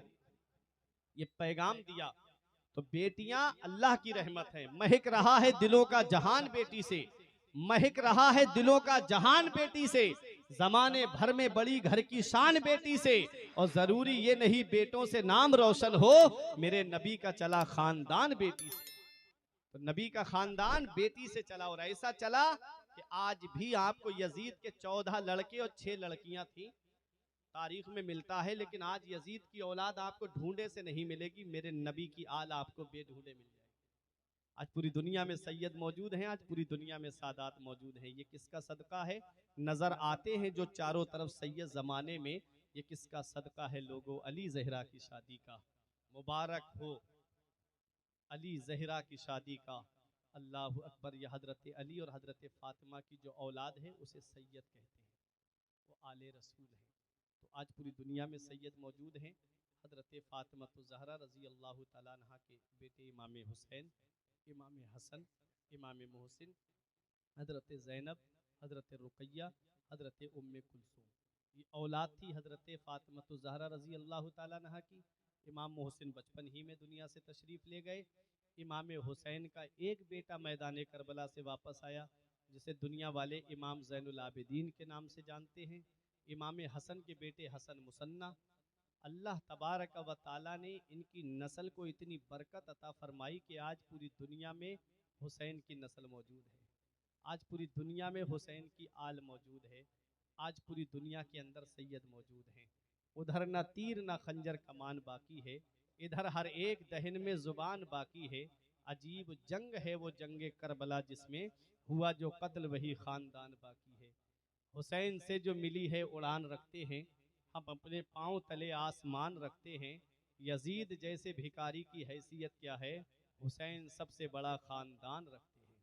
[SPEAKER 1] ये पैगाम दिया। तो बेटियां अल्लाह की रहमत है। महक रहा है दिलों का जहान बेटी से, महक रहा है दिलों का जहान बेटी से, जमाने भर में बड़ी घर की शान बेटी से, और जरूरी ये नहीं बेटों से नाम रोशन हो, मेरे नबी का चला खानदान बेटी से। तो नबी का खानदान बेटी से चला, और ऐसा चला कि आज भी आपको यजीद के 14 लड़के और 6 लड़कियां थी, तारीख में मिलता है, लेकिन आज यजीद की औलाद आपको ढूंढे से नहीं मिलेगी, मेरे नबी की आल आपको बेढूंढे मिल जाएगी। आज पूरी दुनिया में सैयद मौजूद हैं, आज पूरी दुनिया में सादात मौजूद हैं। ये किसका सदका है? नजर आते हैं जो चारों तरफ सैयद जमाने में, ये किसका सदका है लोगों? अली जहरा की शादी का। मुबारक हो अली जहरा की शादी का। अल्लाह अकबर। यह हजरत अली और हजरत फातिमा की जो औलाद है उसे सैयद कहते हैं, वो आले रसूल है। तो आज पूरी दुनिया में सैयद मौजूद हैं। हजरत फातिमा ज़हरा रज़ी अल्लाह तआला अन्हा के बेटे इमाम हुसैन, इमाम हसन, इमाम मोहसिन, हजरत ज़ैनब, हजरत रुक़ैया, हजरत उम्मे कुलसूम, ये औलाद थी हजरत फातिमा ज़हरा रज़ी अल्लाह तआला अन्हा की। इमाम मोहसिन बचपन ही में दुनिया से तशरीफ़ ले गए। इमाम हुसैन का एक बेटा मैदान करबला से वापस आया, जिसे दुनिया वाले इमाम ज़ैनुल आबिदीन के नाम से जानते हैं। इमाम हसन के बेटे हसन मुसन्ना। अल्लाह तबारक व ताला ने इनकी नस्ल को इतनी बरकत अता फरमाई कि आज पूरी दुनिया में हुसैन की नस्ल मौजूद है, आज पूरी दुनिया में हुसैन की आल मौजूद है, आज पूरी दुनिया के अंदर सैयद मौजूद हैं। उधर न तीर न खंजर कमान बाकी है, इधर हर एक दहन में ज़ुबान बाकी है। अजीब जंग है वो जंग करबला जिसमें हुआ जो कत्ल वही ख़ानदान बाकी है। हुसैन से जो मिली है उड़ान रखते हैं, हम अपने पाँव तले आसमान रखते हैं। यजीद जैसे भिखारी की हैसियत क्या है, हुसैन सबसे बड़ा ख़ानदान रखते हैं।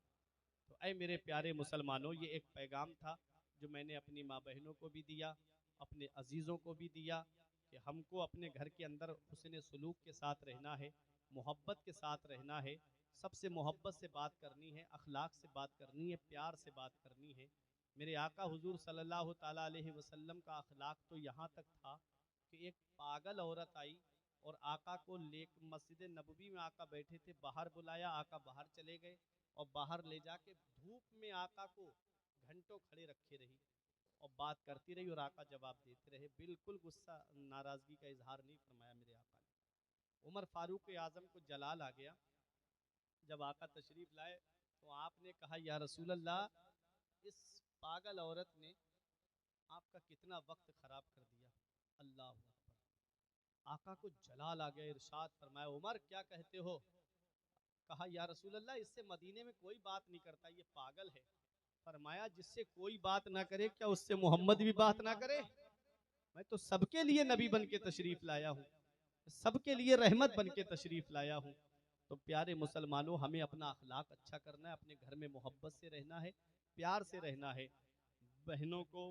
[SPEAKER 1] तो ऐ मेरे प्यारे मुसलमानों, ये एक पैगाम था जो मैंने अपनी माँ बहनों को भी दिया, अपने अजीज़ों को भी दिया, कि हमको अपने घर के अंदर हुस्न सलूक के साथ रहना है, मोहब्बत के साथ रहना है, सबसे मोहब्बत से बात करनी है, अखलाक से बात करनी है, प्यार से बात करनी है। मेरे आका हुजूर सल्लल्लाहु ताला अलैहि वसल्लम का अखलाक तो यहाँ तक था कि एक पागल औरत आई और आका को ले मस्जिद नबवी में आका बैठे थे, बाहर बुलाया, आका बाहर चले गए और बाहर ले जाके धूप में आका को घंटों खड़े रखे रही और बात करती रही और आका जवाब देते रहे। बिल्कुल गुस्सा नाराज़गी का इजहार नहीं फरमाया मेरे आका ने। उमर फारूक आज़म को जलाल आ गया, जब आका तशरीफ लाए तो आपने कहा या रसूल अल्लाह, इस पागल औरत ने आपका कितना वक्त खराब कर दिया। अल्लाह अकबर। आका को जलाल आ गया, इरशाद फरमाया उमर क्या कहते हो। कहा या रसूल अल्लाह, इससे मदीने में कोई बात नहीं करता, ये पागल है। फरमाया जिससे कोई बात ना करे क्या उससे मोहम्मद भी बात ना करे। मैं तो सबके लिए नबी बन के तशरीफ लाया हूँ, सबके लिए रहमत बन के तशरीफ लाया हूँ। तो प्यारे मुसलमानों, हमें अपना अखलाक अच्छा करना है, अपने घर में मोहब्बत से रहना है, प्यार से रहना है। बहनों को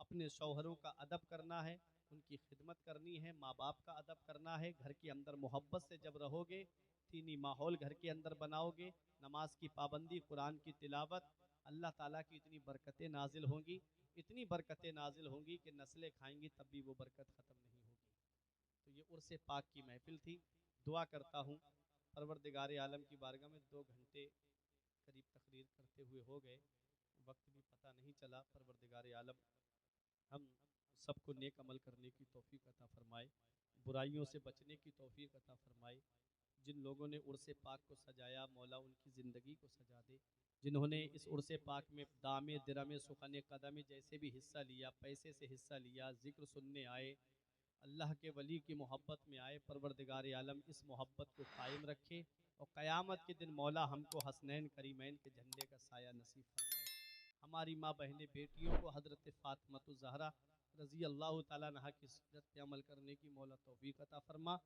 [SPEAKER 1] अपने शौहरों का अदब करना है, उनकी खिदमत करनी है, माँ बाप का अदब करना है। घर के अंदर मोहब्बत से जब रहोगे, दीनी माहौल घर के अंदर बनाओगे, नमाज की पाबंदी, कुरान की तिलावत, अल्लाह ताला की इतनी बरकतें नाजिल होंगी, इतनी बरकतें नाजिल होंगी कि नस्लें खाएंगी तब भी वो बरकत ख़त्म नहीं होगी। तो ये उर्स पाक की महफिल थी। दुआ करता हूँ परवरदिगार आलम की बारगाह में 2 घंटे करीब तकरीर करते हुए हो गए, वक्त भी पता नहीं चला। परवरदिगार आलम हम सबको नेक अमल करने की तौफीक अता फरमाए, बुराइयों से बचने की तौफीक अता फरमाए। जिन लोगों ने उर्स पाक को सजाया, मौला उनकी ज़िंदगी को सजा दे। जिन्होंने इस उर्स पाक में दामे दिरमे सुखने कदमे जैसे भी हिस्सा लिया, पैसे से हिस्सा लिया, ज़िक्र सुनने आए, अल्लाह के वली की मोहब्बत में आए, परवरदिगार आलम इस मोहब्बत को कायम रखे और क़यामत के दिन मौला हमको हसनैन करीमैन के झंडे का साया नसीब फरमाए। हमारी माँ बहनें बेटियों को हज़रत फ़ातिमा ज़हरा रज़ी अल्लाह ताला अन्हा की सीरत पे अमल करने की मौला तौफ़ीक़ अता फरमा।